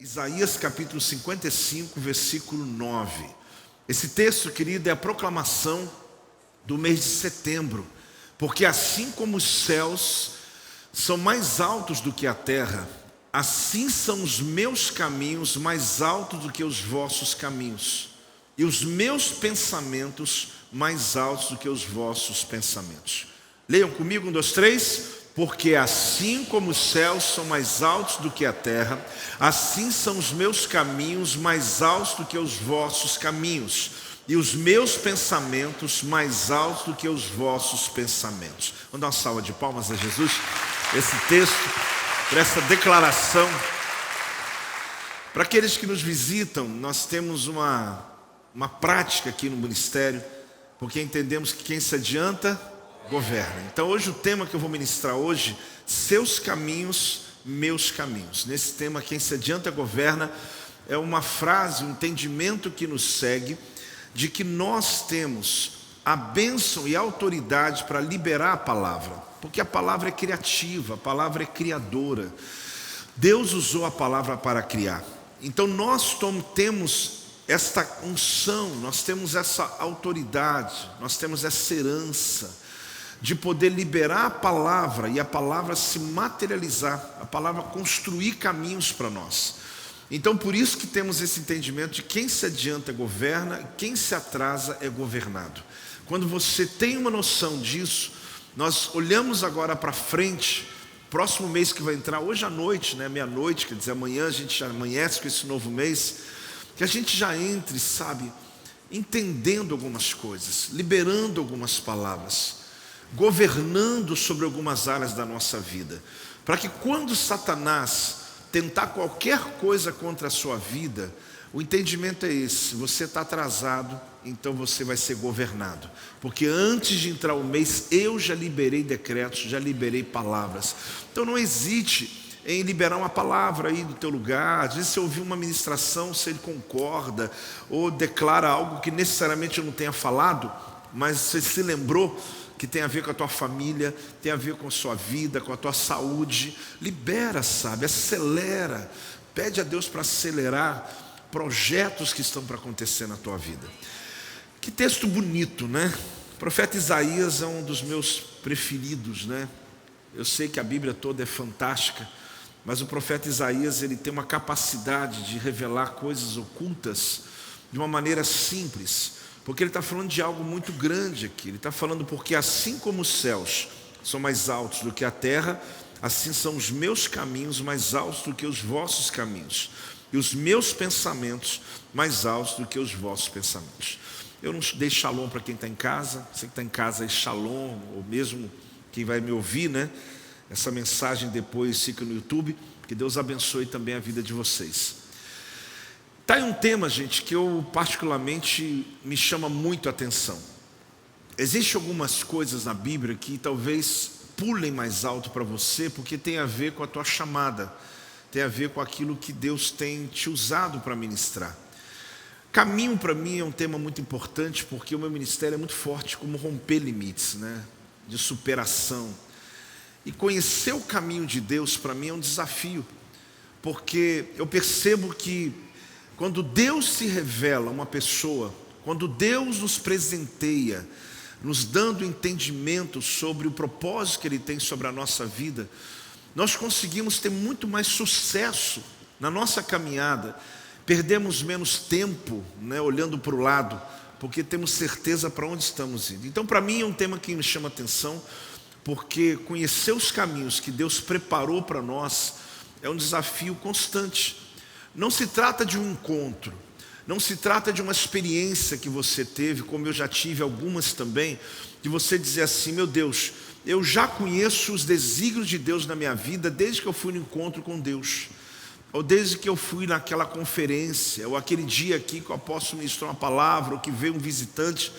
Isaías capítulo 55, versículo 9. Esse texto, querido, é a proclamação do mês de setembro. Porque assim como os céus são mais altos do que a terra, assim são os meus caminhos mais altos do que os vossos caminhos, e os meus pensamentos mais altos do que os vossos pensamentos. Leiam comigo, 1, 2, 3. Porque assim como os céus são mais altos do que a terra, assim são os meus caminhos mais altos do que os vossos caminhos, e os meus pensamentos mais altos do que os vossos pensamentos. Vamos dar uma salva de palmas a Jesus. Esse texto, por essa declaração. Para aqueles que nos visitam, nós temos uma prática aqui no ministério, porque entendemos que quem se adianta governa. Então hoje o tema que eu vou ministrar hoje, seus caminhos, meus caminhos. Nesse tema, quem se adianta governa, é uma frase, um entendimento que nos segue, de que nós temos a bênção e a autoridade para liberar a palavra, porque a palavra é criativa, a palavra é criadora. Deus usou a palavra para criar. Então nós temos esta unção, nós temos essa autoridade, nós temos essa herança de poder liberar a palavra e a palavra se materializar, a palavra construir caminhos para nós. Então por isso que temos esse entendimento de quem se adianta governa, quem se atrasa é governado. Quando você tem uma noção disso, nós olhamos agora para frente, próximo mês que vai entrar, hoje à noite, meia-noite, quer dizer, amanhã a gente já amanhece com esse novo mês, que a gente já entre, sabe, entendendo algumas coisas, liberando algumas palavras, governando sobre algumas áreas da nossa vida, para que quando Satanás tentar qualquer coisa contra a sua vida, o entendimento é esse: você está atrasado, então você vai ser governado, porque antes de entrar o mês, eu já liberei decretos, já liberei palavras. Então não hesite em liberar uma palavra aí do teu lugar. Às vezes você ouviu uma ministração, se ele concorda, ou declara algo que necessariamente eu não tenha falado, mas você se lembrou que tem a ver com a tua família, tem a ver com a sua vida, com a tua saúde. Libera, sabe, acelera, pede a Deus para acelerar projetos que estão para acontecer na tua vida. Que texto bonito, né? O profeta Isaías é um dos meus preferidos, né? Eu sei que a Bíblia toda é fantástica, mas o profeta Isaías, ele tem uma capacidade de revelar coisas ocultas de uma maneira simples, porque ele está falando de algo muito grande aqui. Ele está falando porque assim como os céus são mais altos do que a terra, assim são os meus caminhos mais altos do que os vossos caminhos, e os meus pensamentos mais altos do que os vossos pensamentos. Eu não dei shalom para quem está em casa. Você que está em casa, é shalom, ou mesmo quem vai me ouvir, né? Essa mensagem depois fica no YouTube. Que Deus abençoe também a vida de vocês. Está aí um tema, gente, que eu particularmente me chama muito a atenção. Existem algumas coisas na Bíblia que talvez pulem mais alto para você, porque tem a ver com a tua chamada, tem a ver com aquilo que Deus tem te usado para ministrar. Caminho para mim é um tema muito importante, porque o meu ministério é muito forte como romper limites, né? De superação. E conhecer o caminho de Deus para mim é um desafio, porque eu percebo que quando Deus se revela a uma pessoa, quando Deus nos presenteia, nos dando entendimento sobre o propósito que Ele tem sobre a nossa vida, nós conseguimos ter muito mais sucesso na nossa caminhada, perdemos menos tempo, né, olhando para o lado, porque temos certeza para onde estamos indo. Então para mim é um tema que me chama a atenção, porque conhecer os caminhos que Deus preparou para nós é um desafio constante. Não se trata de um encontro, não se trata de uma experiência que você teve, como eu já tive algumas também, de você dizer assim: meu Deus, eu já conheço os desígnios de Deus na minha vida desde que eu fui no encontro com Deus, ou desde que eu fui naquela conferência, ou aquele dia aqui que o apóstolo ministrou uma palavra, ou que veio um visitante,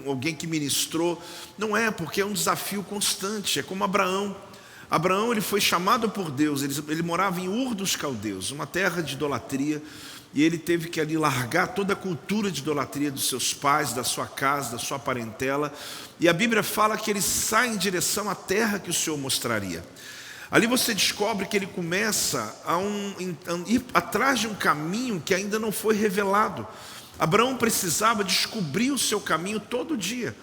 alguém que ministrou. Não é, porque é um desafio constante. É como Abraão. Abraão, ele foi chamado por Deus, ele morava em Ur dos Caldeus, uma terra de idolatria, e ele teve que ali largar toda a cultura de idolatria dos seus pais, da sua casa, da sua parentela, e a Bíblia fala que ele sai em direção à terra que o Senhor mostraria. Ali você descobre que ele começa a ir atrás de um caminho que ainda não foi revelado. Abraão precisava descobrir o seu caminho todo dia.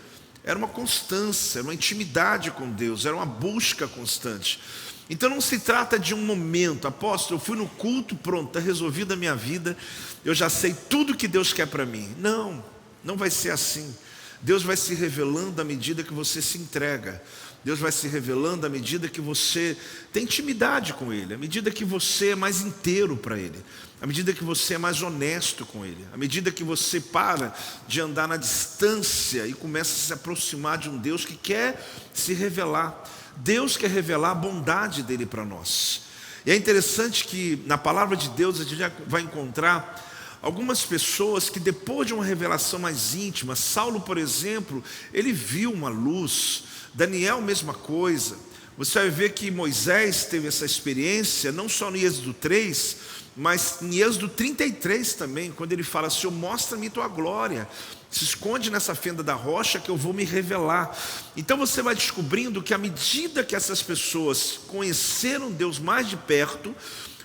Era uma constância, era uma intimidade com Deus, era uma busca constante. Então não se trata de um momento, apóstolo, eu fui no culto, pronto, está resolvida a minha vida, eu já sei tudo que Deus quer para mim. Não, não vai ser assim. Deus vai se revelando à medida que você se entrega. Deus vai se revelando à medida que você tem intimidade com Ele, à medida que você é mais inteiro para Ele, à medida que você é mais honesto com Ele, à medida que você para de andar na distância e começa a se aproximar de um Deus que quer se revelar. Deus quer revelar a bondade dEle para nós. E é interessante que na palavra de Deus a gente já vai encontrar algumas pessoas que depois de uma revelação mais íntima, Saulo, por exemplo, ele viu uma luz. Daniel, mesma coisa. Você vai ver que Moisés teve essa experiência, não só no Êxodo 3, mas em Êxodo 33 também, quando ele fala: Senhor, mostra-me tua glória, se esconde nessa fenda da rocha que eu vou me revelar. Então você vai descobrindo que à medida que essas pessoas conheceram Deus mais de perto,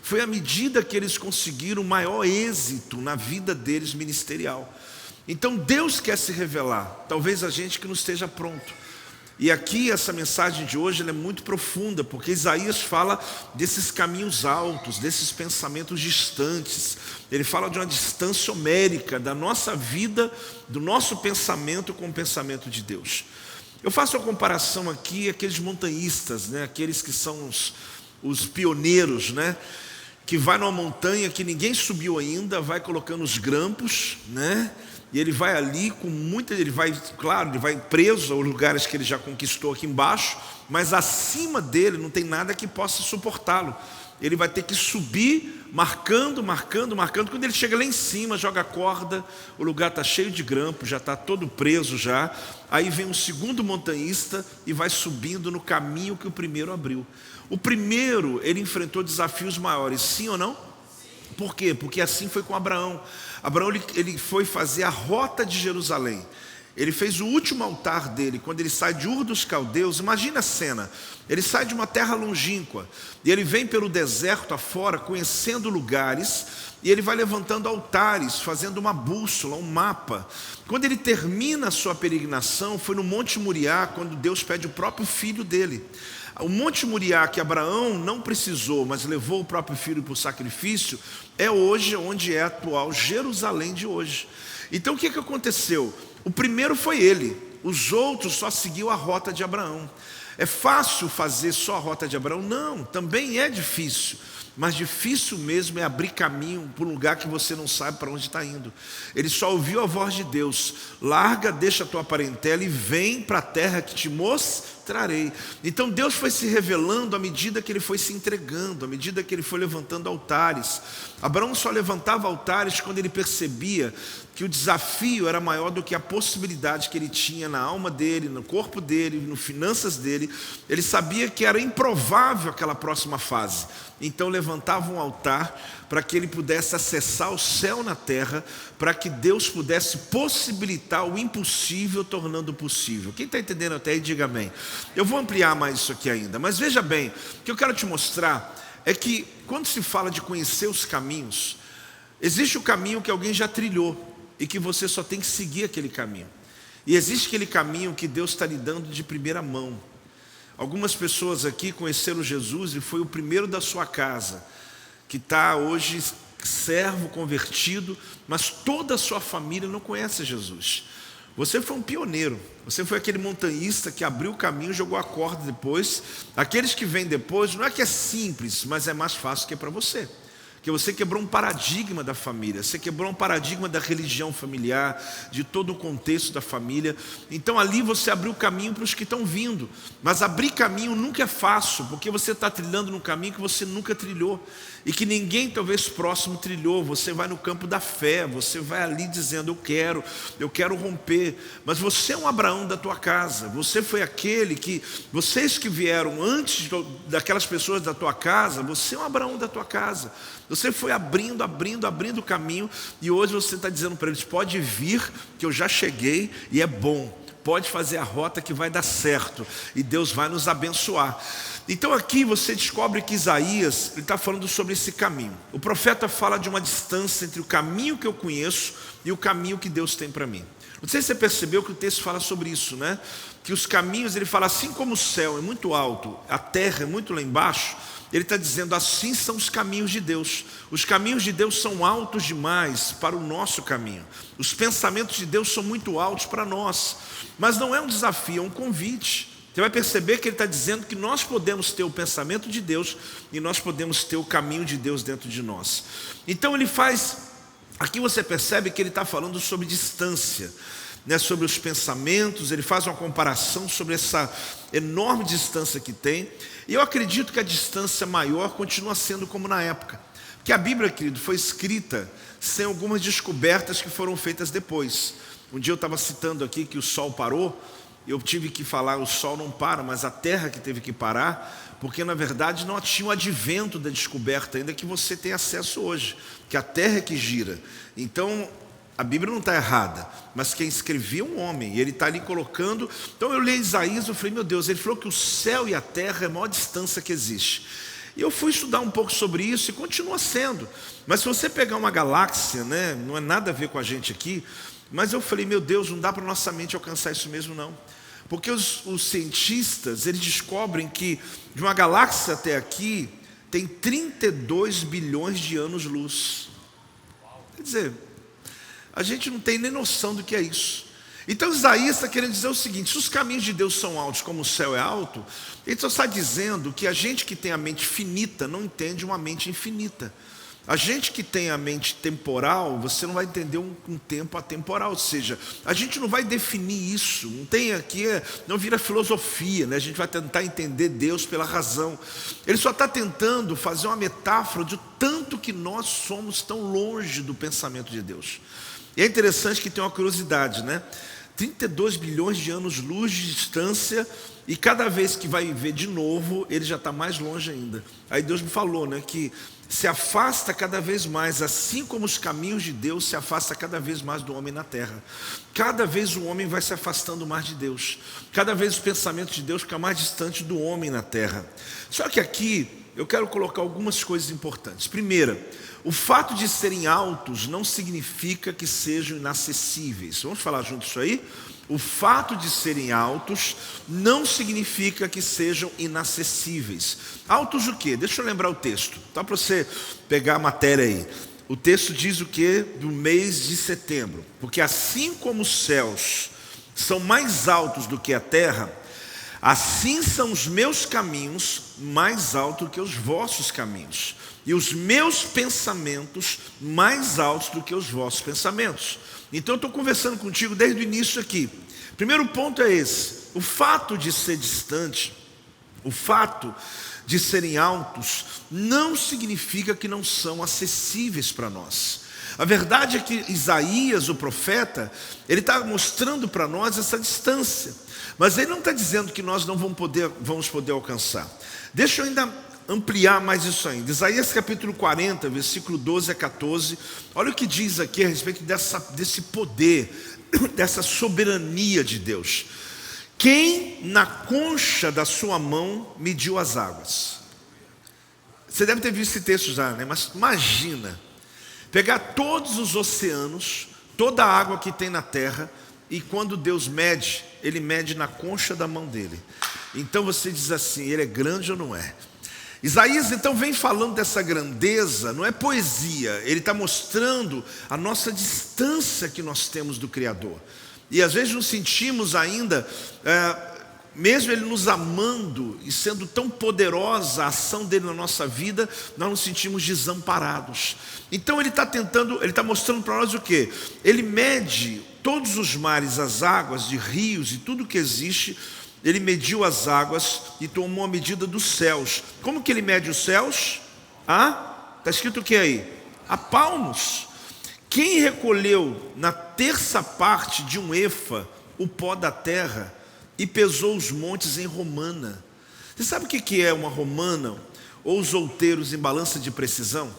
foi à medida que eles conseguiram maior êxito na vida deles ministerial. Então Deus quer se revelar, talvez a gente que não esteja pronto. E aqui essa mensagem de hoje ela é muito profunda, porque Isaías fala desses caminhos altos, desses pensamentos distantes. Ele fala de uma distância homérica da nossa vida, do nosso pensamento com o pensamento de Deus. Eu faço a comparação aqui aqueles montanhistas, né? Aqueles que são os pioneiros, né? Que vai numa montanha que ninguém subiu ainda, vai colocando os grampos, né? E ele vai ali com muita, ele vai preso aos lugares que ele já conquistou aqui embaixo, mas acima dele não tem nada que possa suportá-lo. Ele vai ter que subir, marcando. Quando ele chega lá em cima, joga a corda, o lugar está cheio de grampo, já está todo preso já. Aí vem um segundo montanhista e vai subindo no caminho que o primeiro abriu. O primeiro, ele enfrentou desafios maiores, sim ou não? Por quê? Porque assim foi com Abraão. Abraão ele foi fazer a rota de Jerusalém. Ele fez o último altar dele, quando ele sai de Ur dos Caldeus. Imagina a cena, ele sai de uma terra longínqua, e ele vem pelo deserto afora, conhecendo lugares, e ele vai levantando altares, fazendo uma bússola, um mapa. Quando ele termina a sua peregrinação, foi no Monte Moriá, quando Deus pede o próprio filho dele. O Monte Moriá, que Abraão não precisou, mas levou o próprio filho por sacrifício, é hoje onde é a atual Jerusalém de hoje. Então o que aconteceu? O primeiro foi ele, os outros só seguiu a rota de Abraão. É fácil fazer só a rota de Abraão? Não, também é difícil. Mas difícil mesmo é abrir caminho para um lugar que você não sabe para onde está indo. Ele só ouviu a voz de Deus: larga, deixa a tua parentela e vem para a terra que te mostrarei. Então Deus foi se revelando à medida que ele foi se entregando, à medida que ele foi levantando altares. Abraão só levantava altares quando ele percebia que o desafio era maior do que a possibilidade que ele tinha na alma dele, no corpo dele, nas finanças dele. Ele sabia que era improvável aquela próxima fase. Então levantava um altar para que ele pudesse acessar o céu na terra, para que Deus pudesse possibilitar o impossível tornando possível. Quem está entendendo até aí, diga amém. Eu vou ampliar mais isso aqui ainda, mas veja bem, o que eu quero te mostrar é que quando se fala de conhecer os caminhos, existe o caminho que alguém já trilhou e que você só tem que seguir aquele caminho. E existe aquele caminho que Deus está lhe dando de primeira mão. Algumas pessoas aqui conheceram Jesus e foi o primeiro da sua casa, que está hoje servo, convertido, mas toda a sua família não conhece Jesus. Você foi um pioneiro, você foi aquele montanhista que abriu o caminho, jogou a corda depois. Aqueles que vêm depois, não é que é simples, mas é mais fácil que é para você. Porque você quebrou um paradigma da família, você quebrou um paradigma da religião familiar, de todo o contexto da família. Então ali você abriu caminho para os que estão vindo. Mas abrir caminho nunca é fácil, porque você está trilhando num caminho que você nunca trilhou e que ninguém talvez próximo trilhou. Você vai no campo da fé, você vai ali dizendo: eu quero romper. Mas você é um Abraão da tua casa, você foi aquele que, vocês que vieram antes daquelas pessoas da tua casa, você é um Abraão da tua casa. Você foi abrindo o caminho, e hoje você está dizendo para eles: pode vir que eu já cheguei e é bom. Pode fazer a rota que vai dar certo e Deus vai nos abençoar. Então aqui você descobre que Isaías está falando sobre esse caminho. O profeta fala de uma distância entre o caminho que eu conheço e o caminho que Deus tem para mim. Não sei se você percebeu que o texto fala sobre isso, né? Que os caminhos, ele fala assim como o céu é muito alto, a terra é muito lá embaixo, ele está dizendo assim são os caminhos de Deus. Os caminhos de Deus são altos demais para o nosso caminho. Os pensamentos de Deus são muito altos para nós. Mas não é um desafio, é um convite. Você vai perceber que ele está dizendo que nós podemos ter o pensamento de Deus e nós podemos ter o caminho de Deus dentro de nós. Então ele faz, aqui você percebe que ele está falando sobre distância, né, sobre os pensamentos, ele faz uma comparação sobre essa enorme distância que tem. E eu acredito que a distância maior continua sendo como na época. Porque a Bíblia, querido, foi escrita sem algumas descobertas que foram feitas depois. Um dia eu estava citando aqui que o sol parou. Eu tive que falar, o sol não para, mas a terra que teve que parar, porque na verdade não tinha o advento da descoberta ainda que você tem acesso hoje, que a terra é que gira. Então a Bíblia não está errada, mas quem escrevia é um homem, e ele está ali colocando. Então eu li Isaías, eu falei, meu Deus, ele falou que o céu e a terra é a maior distância que existe. E eu fui estudar um pouco sobre isso e continua sendo. Mas se você pegar uma galáxia, né, não é nada a ver com a gente aqui, mas eu falei, meu Deus, não dá para nossa mente alcançar isso mesmo não. Porque os cientistas, eles descobrem que de uma galáxia até aqui, tem 32 bilhões de anos-luz. Quer dizer, a gente não tem nem noção do que é isso. Então Isaías está querendo dizer o seguinte, se os caminhos de Deus são altos como o céu é alto, ele só está dizendo que a gente que tem a mente finita não entende uma mente infinita. A gente que tem a mente temporal, você não vai entender um tempo atemporal, ou seja, a gente não vai definir isso, não tem aqui, não vira filosofia, né? A gente vai tentar entender Deus pela razão. Ele só está tentando fazer uma metáfora de tanto que nós somos tão longe do pensamento de Deus. E é interessante que tem uma curiosidade, né? 32 bilhões de anos-luz de distância, e cada vez que vai ver de novo, ele já está mais longe ainda. Aí Deus me falou, né, que se afasta cada vez mais, assim como os caminhos de Deus se afasta cada vez mais do homem na terra. Cada vez o homem vai se afastando mais de Deus. Cada vez os pensamentos de Deus ficam mais distantes do homem na terra. Só que aqui eu quero colocar algumas coisas importantes. Primeira, o fato de serem altos não significa que sejam inacessíveis. Vamos falar junto isso aí? O fato de serem altos não significa que sejam inacessíveis. Altos o quê? Deixa eu lembrar o texto, tá, para você pegar a matéria aí. O texto diz o quê? Do mês de setembro. Porque assim como os céus são mais altos do que a terra, assim são os meus caminhos mais altos do que os vossos caminhos, e os meus pensamentos mais altos do que os vossos pensamentos. Então eu estou conversando contigo desde o início aqui. Primeiro ponto é esse: o fato de ser distante, o fato de serem altos, não significa que não são acessíveis para nós. A verdade é que Isaías, o profeta, ele está mostrando para nós essa distância, mas ele não está dizendo que nós não vamos poder alcançar. Deixa eu ainda ampliar mais isso ainda. Isaías capítulo 40, versículo 12 a 14. Olha o que diz aqui a respeito desse poder, dessa soberania de Deus. Quem na concha da sua mão mediu as águas? Você deve ter visto esse texto já, né? Mas imagina pegar todos os oceanos, toda a água que tem na terra, e quando Deus mede, ele mede na concha da mão dele. Então você diz assim, ele é grande ou não é? Isaías então vem falando dessa grandeza, não é poesia, ele está mostrando a nossa distância que nós temos do Criador. E às vezes nos sentimos ainda, mesmo ele nos amando e sendo tão poderosa a ação dele na nossa vida, nós nos sentimos desamparados. Então ele está mostrando para nós o quê? Ele mede todos os mares, as águas de rios e tudo que existe. Ele mediu as águas e tomou a medida dos céus. Como que ele mede os céus? Está escrito o que aí? A palmos. Quem recolheu na terça parte de um efa o pó da terra e pesou os montes em romana? Você sabe o que é uma romana? Ou os outeiros em balança de precisão?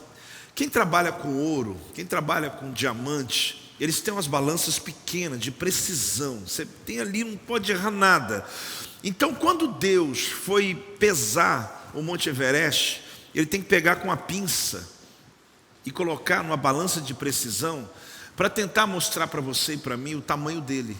Quem trabalha com ouro, quem trabalha com diamante, eles têm umas balanças pequenas, de precisão. Você tem ali, não pode errar nada. Então, quando Deus foi pesar o Monte Everest, Ele tem que pegar com a pinça e colocar numa balança de precisão, para tentar mostrar para você e para mim o tamanho dele.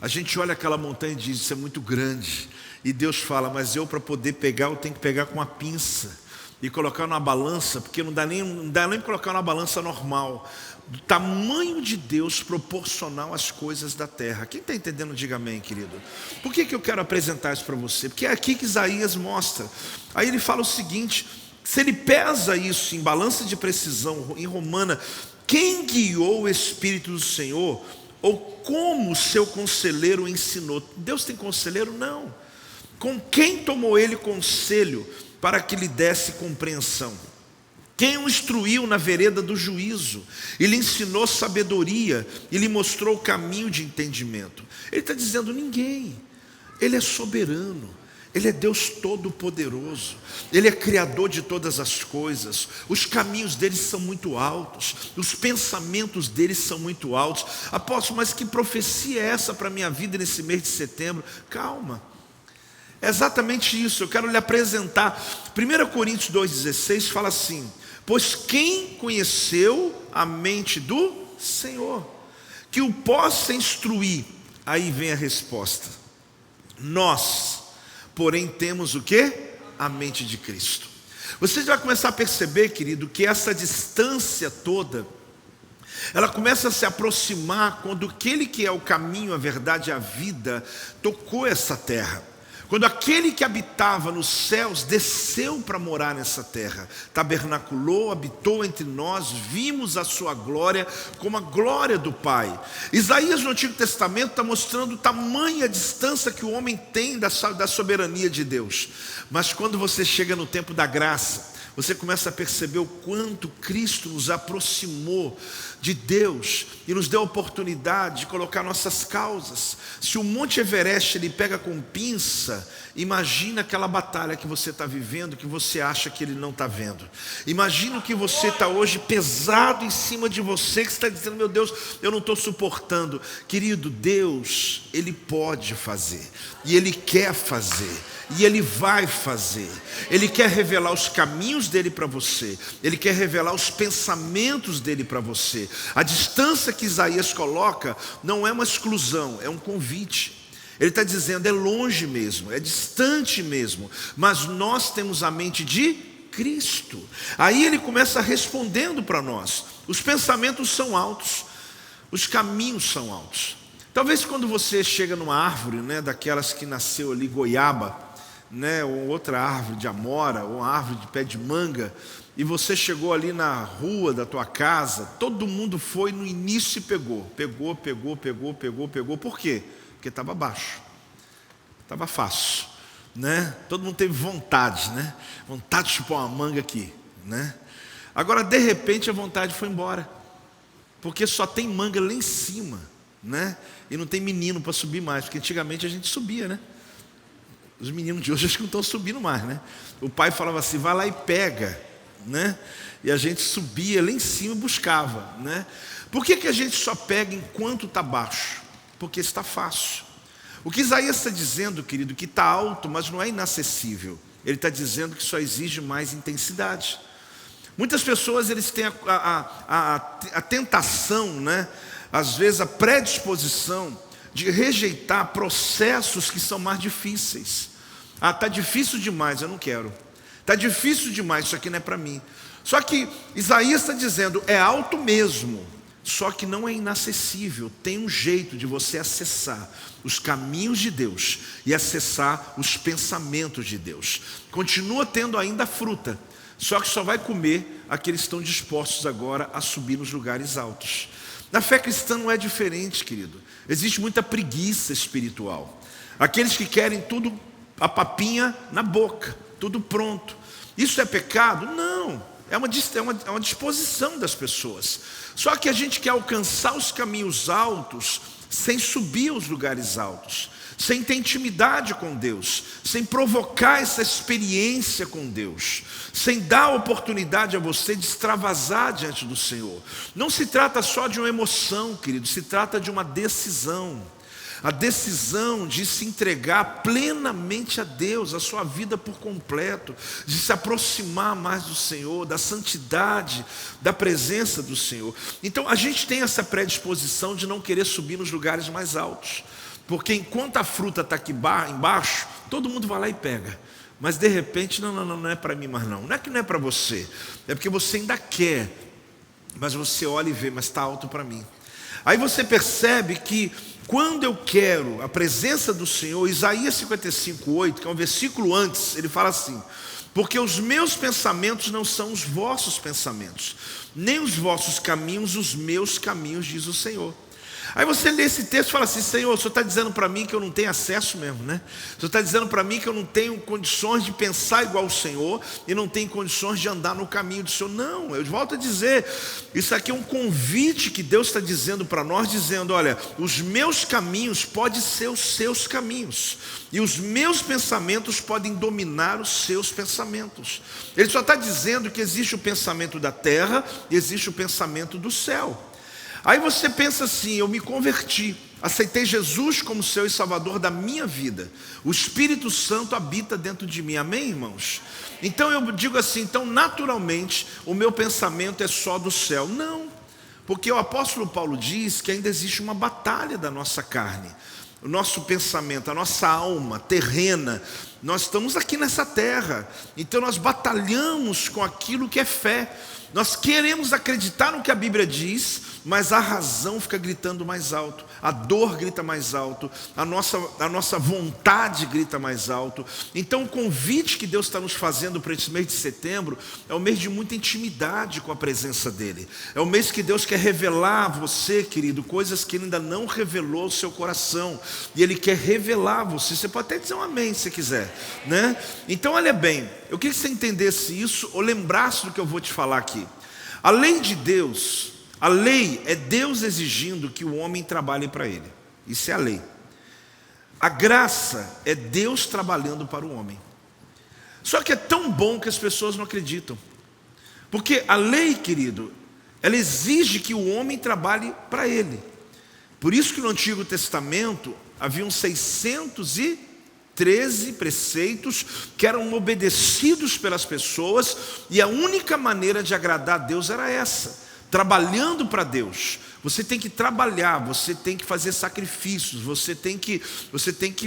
A gente olha aquela montanha e diz, isso é muito grande. E Deus fala, mas eu, para poder pegar, eu tenho que pegar com a pinça e colocar numa balança, porque não dá nem para colocar numa balança normal. Do tamanho de Deus proporcional às coisas da terra. Quem está entendendo, diga amém, querido. Por que eu quero apresentar isso para você? Porque é aqui que Isaías mostra. Aí ele fala o seguinte, se ele pesa isso em balança de precisão, em romana, quem guiou o Espírito do Senhor, ou como o seu conselheiro ensinou? Deus tem conselheiro? Não. Com quem tomou ele conselho para que lhe desse compreensão? Quem o instruiu na vereda do juízo? E lhe ensinou sabedoria e lhe mostrou o caminho de entendimento. Ele está dizendo, ninguém. Ele é soberano. Ele é Deus todo-poderoso. Ele é criador de todas as coisas. Os caminhos dele são muito altos. Os pensamentos dele são muito altos. Apóstolo, mas que profecia é essa para a minha vida nesse mês de setembro? Calma. É exatamente isso. Eu quero lhe apresentar. 1 Coríntios 2,16 fala assim, pois quem conheceu a mente do Senhor, que o possa instruir? Aí vem a resposta. Nós, porém, temos o quê? A mente de Cristo. Você já vai começar a perceber, querido, que essa distância toda, ela começa a se aproximar quando aquele que é o caminho, a verdade e a vida, tocou essa terra. Quando aquele que habitava nos céus desceu para morar nessa terra, tabernaculou, habitou entre nós, vimos a sua glória como a glória do Pai. Isaías no Antigo Testamento está mostrando tamanha distância que o homem tem da soberania de Deus. Mas quando você chega no tempo da graça, você começa a perceber o quanto Cristo nos aproximou de Deus e nos deu a oportunidade de colocar nossas causas. Se o Monte Everest ele pega com pinça, imagina aquela batalha que você está vivendo, que você acha que ele não está vendo. Imagina o que você está hoje pesado em cima de você, que você está dizendo, meu Deus, eu não estou suportando. Querido, Deus, Ele pode fazer, e Ele quer fazer, e Ele vai fazer. Ele quer revelar os caminhos dEle para você, Ele quer revelar os pensamentos dEle para você. A distância que Isaías coloca não é uma exclusão, é um convite. Ele está dizendo, é longe mesmo, é distante mesmo, mas nós temos a mente de Cristo. Aí ele começa respondendo para nós. Os pensamentos são altos, os caminhos são altos. Talvez quando você chega numa árvore, né, daquelas que nasceu ali, goiaba, né, ou outra árvore de amora, ou uma árvore de pé de manga, e você chegou ali na rua da tua casa, todo mundo foi no início e pegou. Por quê? Porque estava baixo, estava fácil, né? Todo mundo teve vontade, né? Vontade de chupar uma manga aqui, né? Agora, de repente, a vontade foi embora, porque só tem manga lá em cima, né? E não tem menino para subir mais, porque antigamente a gente subia, né? Os meninos de hoje acho que não estão subindo mais, né? O pai falava assim, vai lá e pega, né? E a gente subia lá em cima e buscava, né? Por que a gente só pega enquanto está baixo? Porque está fácil. O que Isaías está dizendo, querido, que está alto, mas não é inacessível. Ele está dizendo que só exige mais intensidade. Muitas pessoas eles têm a tentação, né? Às vezes a predisposição de rejeitar processos que são mais difíceis. Ah, está difícil demais, eu não quero. Está difícil demais, isso aqui não é para mim. Só que Isaías está dizendo, é alto mesmo, só que não é inacessível. Tem um jeito de você acessar os caminhos de Deus e acessar os pensamentos de Deus. Continua tendo ainda fruta, só que só vai comer aqueles que estão dispostos agora a subir nos lugares altos. Na fé cristã não é diferente, querido. Existe muita preguiça espiritual. Aqueles que querem tudo, a papinha na boca, tudo pronto. Isso é pecado? Não. É uma disposição das pessoas. Só que a gente quer alcançar os caminhos altos sem subir aos lugares altos. sem ter intimidade com Deus, sem provocar essa experiência com Deus, sem dar oportunidade a você de extravasar diante do Senhor. Não se trata só de uma emoção, querido, se trata de uma decisão. A decisão de se entregar plenamente a Deus, a sua vida por completo, de se aproximar mais do Senhor, da santidade, da presença do Senhor. Então a gente tem essa predisposição de não querer subir nos lugares mais altos, porque enquanto a fruta está aqui embaixo, todo mundo vai lá e pega. Mas de repente, não é para mim mais não. Não é que não é para você, é porque você ainda quer, mas você olha e vê, mas está alto para mim. Aí você percebe que quando eu quero a presença do Senhor, Isaías 55:8, que é um versículo antes, ele fala assim: porque os meus pensamentos não são os vossos pensamentos, nem os vossos caminhos os meus caminhos, diz o Senhor. Aí você lê esse texto e fala assim: Senhor, o Senhor está dizendo para mim que eu não tenho acesso mesmo, né? O Senhor está dizendo para mim que eu não tenho condições de pensar igual o Senhor e não tenho condições de andar no caminho do Senhor. Não, eu volto a dizer, isso aqui é um convite que Deus está dizendo para nós, dizendo: olha, os meus caminhos podem ser os seus caminhos, e os meus pensamentos podem dominar os seus pensamentos. Ele só está dizendo que existe o pensamento da terra e existe o pensamento do céu. Aí você pensa assim: eu me converti, aceitei Jesus como Senhor e Salvador da minha vida, o Espírito Santo habita dentro de mim, amém, irmãos? Então eu digo assim, então naturalmente o meu pensamento é só do céu. Não, porque o apóstolo Paulo diz que ainda existe uma batalha da nossa carne, o nosso pensamento, a nossa alma terrena. Nós estamos aqui nessa terra, então nós batalhamos com aquilo que é fé. Nós queremos acreditar no que a Bíblia diz, mas a razão fica gritando mais alto, a dor grita mais alto, a nossa vontade grita mais alto. Então o convite que Deus está nos fazendo para esse mês de setembro é um mês de muita intimidade com a presença dEle. É um mês que Deus quer revelar a você, querido, coisas que Ele ainda não revelou ao seu coração, e Ele quer revelar a você. Você pode até dizer um amém se quiser, né? Então olha bem, eu queria que você entendesse isso ou lembrasse do que eu vou te falar aqui. A lei de Deus, a lei é Deus exigindo que o homem trabalhe para Ele. Isso é a lei. A graça é Deus trabalhando para o homem. Só que é tão bom que as pessoas não acreditam. Porque a lei, querido, ela exige que o homem trabalhe para Ele. Por isso que no Antigo Testamento haviam 613 preceitos que eram obedecidos pelas pessoas, e a única maneira de agradar a Deus era essa: trabalhando para Deus. Você tem que trabalhar, você tem que fazer sacrifícios, você tem que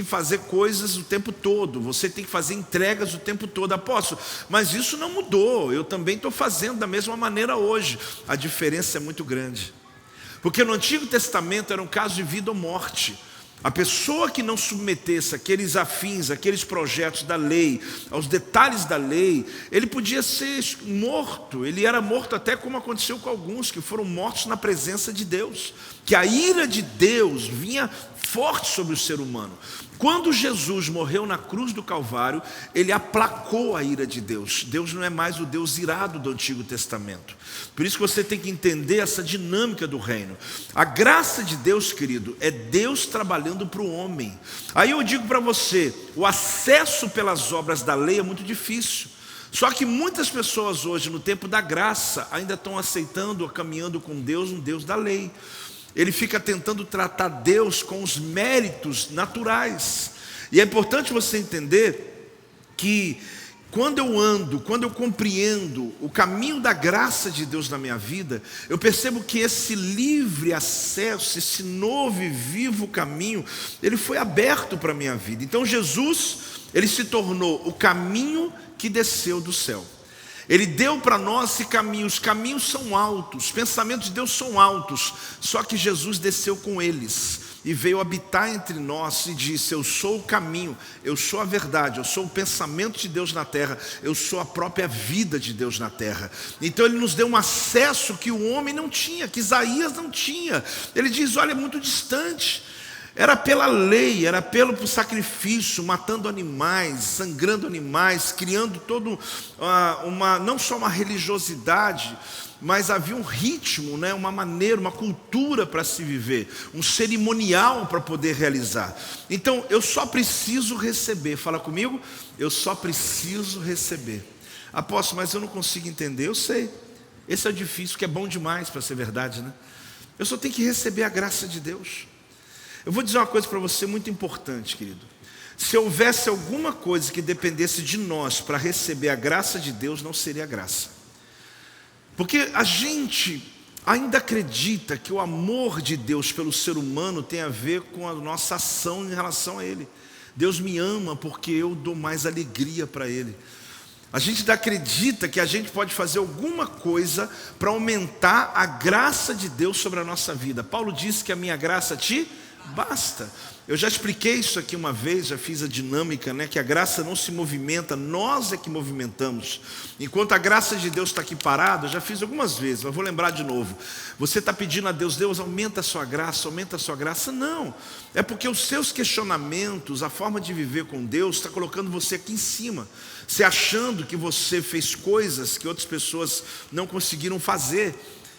fazer coisas o tempo todo, você tem que fazer entregas o tempo todo. Apóstolo, mas isso não mudou, eu também estou fazendo da mesma maneira hoje. A diferença é muito grande, porque no Antigo Testamento era um caso de vida ou morte. A pessoa que não submetesse aqueles afins, aqueles projetos da lei, aos detalhes da lei, ele podia ser morto. Ele era morto até como aconteceu com alguns que foram mortos na presença de Deus, que a ira de Deus vinha forte sobre o ser humano. Quando Jesus morreu na cruz do Calvário, Ele aplacou a ira de Deus. Deus não é mais o Deus irado do Antigo Testamento. Por isso que você tem que entender essa dinâmica do reino. A graça de Deus, querido, é Deus trabalhando para o homem. Aí eu digo para você, o acesso pelas obras da lei é muito difícil. Só que muitas pessoas hoje, no tempo da graça, ainda estão aceitando ou caminhando com Deus, um Deus da lei. Ele fica tentando tratar Deus com os méritos naturais. E é importante você entender que quando eu compreendo o caminho da graça de Deus na minha vida, eu percebo que esse livre acesso, esse novo e vivo caminho, ele foi aberto para a minha vida. Então Jesus, Ele se tornou o caminho que desceu do céu. Ele deu para nós esse caminho. Os caminhos são altos, os pensamentos de Deus são altos, só que Jesus desceu com eles e veio habitar entre nós e disse: eu sou o caminho, eu sou a verdade, eu sou o pensamento de Deus na terra, eu sou a própria vida de Deus na terra. Então Ele nos deu um acesso que o homem não tinha, que Isaías não tinha. Ele diz: olha, é muito distante. Era pela lei, era pelo sacrifício, matando animais, sangrando animais, criando todo não só uma religiosidade, mas havia um ritmo, né? Uma maneira, uma cultura para se viver, um cerimonial para poder realizar. Então, eu só preciso receber. Fala comigo, eu só preciso receber. Apóstolo, mas eu não consigo entender. Eu sei, esse é o difícil, que é bom demais para ser verdade, né? Eu só tenho que receber a graça de Deus. Eu vou dizer uma coisa para você muito importante, querido. Se houvesse alguma coisa que dependesse de nós para receber a graça de Deus, não seria graça. Porque a gente ainda acredita que o amor de Deus pelo ser humano tem a ver com a nossa ação em relação a Ele. Deus me ama porque eu dou mais alegria para Ele. A gente ainda acredita que a gente pode fazer alguma coisa para aumentar a graça de Deus sobre a nossa vida. Paulo disse que a minha graça te basta. Eu já expliquei isso aqui uma vez, já fiz a dinâmica, né? Que a graça não se movimenta, nós é que movimentamos. Enquanto a graça de Deus está aqui parada, eu já fiz algumas vezes, mas vou lembrar de novo. Você está pedindo a Deus, Deus aumenta a sua graça, aumenta a sua graça. Não, é porque os seus questionamentos, a forma de viver com Deus está colocando você aqui em cima. Você achando que você fez coisas que outras pessoas não conseguiram fazer.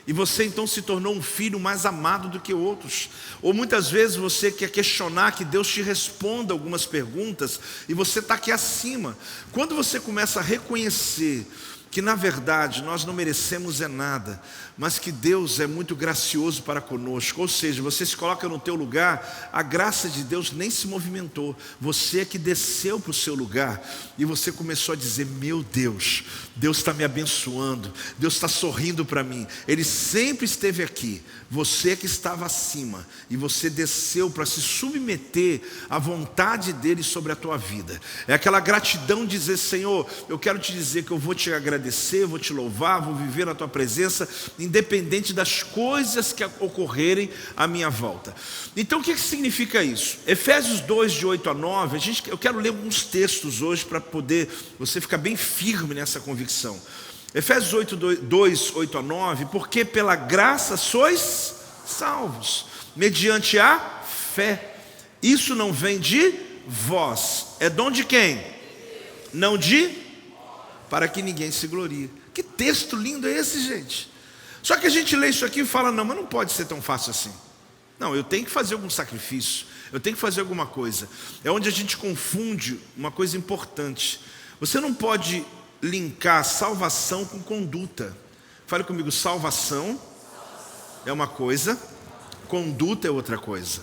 E você então se tornou um filho mais amado do que outros. Ou muitas vezes você quer questionar que Deus te responda algumas perguntas e você está aqui acima. Quando você começa a reconhecer que na verdade nós não merecemos nada, mas que Deus é muito gracioso para conosco, ou seja, você se coloca no teu lugar, a graça de Deus nem se movimentou, você é que desceu para o seu lugar, e você começou a dizer, meu Deus, Deus está me abençoando, Deus está sorrindo para mim, Ele sempre esteve aqui, você que estava acima, e você desceu para se submeter à vontade dEle sobre a tua vida, é aquela gratidão de dizer, Senhor, eu quero te dizer que eu vou te agradecer, vou te louvar, vou viver na tua presença, independente das coisas que ocorrerem à minha volta. Então o que significa isso? Efésios 2, de 8 a 9, eu quero ler alguns textos hoje para poder você ficar bem firme nessa convicção. Efésios 2, 8 a 9, porque pela graça sois salvos, mediante a fé. Isso não vem de vós, é dom de quem? Não de? Para que ninguém se glorie. Que texto lindo é esse, gente? Só que a gente lê isso aqui e fala, não, mas não pode ser tão fácil assim. Não, eu tenho que fazer algum sacrifício, eu tenho que fazer alguma coisa. É onde a gente confunde uma coisa importante. Você não pode linkar salvação com conduta. Fale comigo, salvação é uma coisa, conduta é outra coisa.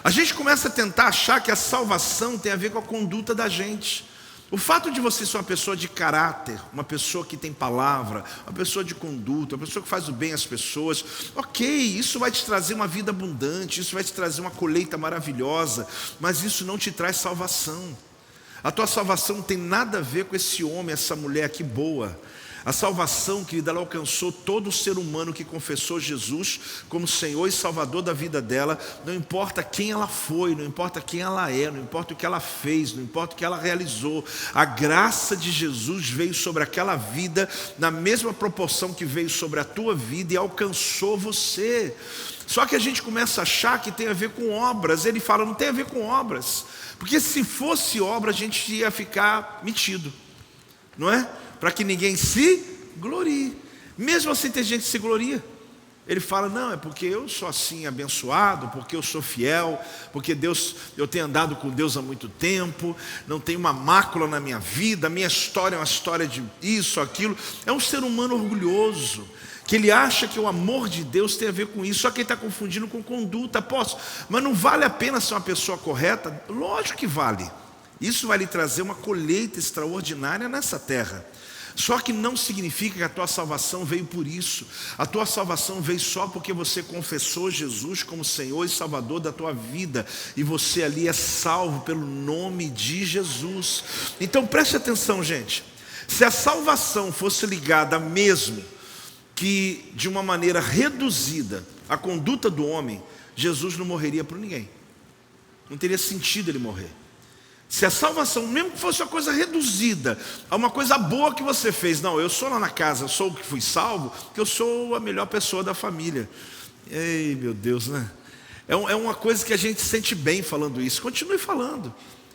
A gente começa a tentar achar que a salvação tem a ver com a conduta da gente. O fato de você ser uma pessoa de caráter, uma pessoa que tem palavra, uma pessoa de conduta, uma pessoa que faz o bem às pessoas, ok, isso vai te trazer uma vida abundante, isso vai te trazer uma colheita maravilhosa, mas isso não te traz salvação. A tua salvação não tem nada a ver com esse homem, essa mulher aqui boa. A salvação, querida, ela alcançou todo o ser humano que confessou Jesus como Senhor e Salvador da vida dela. Não importa quem ela foi, não importa quem ela é, não importa o que ela fez, não importa o que ela realizou. A graça de Jesus veio sobre aquela vida na mesma proporção que veio sobre a tua vida e alcançou você. Só que a gente começa a achar que tem a ver com obras. Ele fala, não tem a ver com obras, porque se fosse obra a gente ia ficar metido, não é? Para que ninguém se glorie. Mesmo assim tem gente que se gloria. Ele fala, não, é porque eu sou assim abençoado, porque eu sou fiel, porque Deus, eu tenho andado com Deus há muito tempo, não tem uma mácula na minha vida, a minha história é uma história de isso, aquilo. É um ser humano orgulhoso, que ele acha que o amor de Deus tem a ver com isso, só que ele está confundindo com conduta. Apóstolo, mas não vale a pena ser uma pessoa correta? Lógico que vale. Isso vai lhe trazer uma colheita extraordinária nessa terra. Só que não significa que a tua salvação veio por isso. A tua salvação veio só porque você confessou Jesus como Senhor e Salvador da tua vida. E você ali é salvo pelo nome de Jesus. Então preste atenção, gente. Se a salvação fosse ligada mesmo que de uma maneira reduzida à conduta do homem, Jesus não morreria por ninguém. Não teria sentido ele morrer. Se a salvação, mesmo que fosse uma coisa reduzida, a uma coisa boa que você fez, não, eu sou lá na casa, eu sou o que fui salvo, porque eu sou a melhor pessoa da família. Ei, meu Deus, né? É uma coisa que a gente sente bem falando isso, continue falando,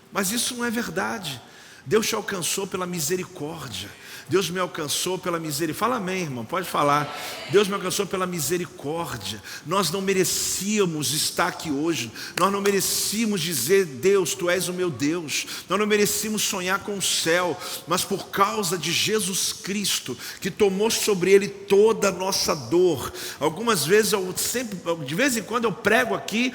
mas isso não é verdade. Deus te alcançou pela misericórdia. Deus me alcançou pela misericórdia. Fala amém, irmão, pode falar. Deus me alcançou pela misericórdia. Nós não merecíamos estar aqui hoje. Nós não merecíamos dizer: Deus, Tu és o meu Deus. Nós não merecíamos sonhar com o céu. Mas por causa de Jesus Cristo, que tomou sobre Ele toda a nossa dor. Algumas vezes, de vez em quando eu prego aqui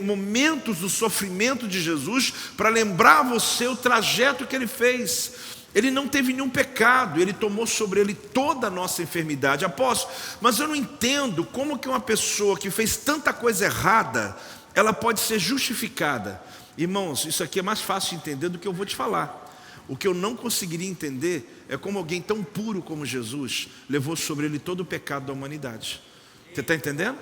momentos do sofrimento de Jesus, para lembrar você o trajeto que Ele fez. Ele não teve nenhum pecado, Ele tomou sobre Ele toda a nossa enfermidade. Apóstolo, mas eu não entendo como que uma pessoa que fez tanta coisa errada, ela pode ser justificada. Irmãos, isso aqui é mais fácil de entender do que eu vou te falar. O que eu não conseguiria entender é como alguém tão puro como Jesus levou sobre Ele todo o pecado da humanidade. Você está entendendo?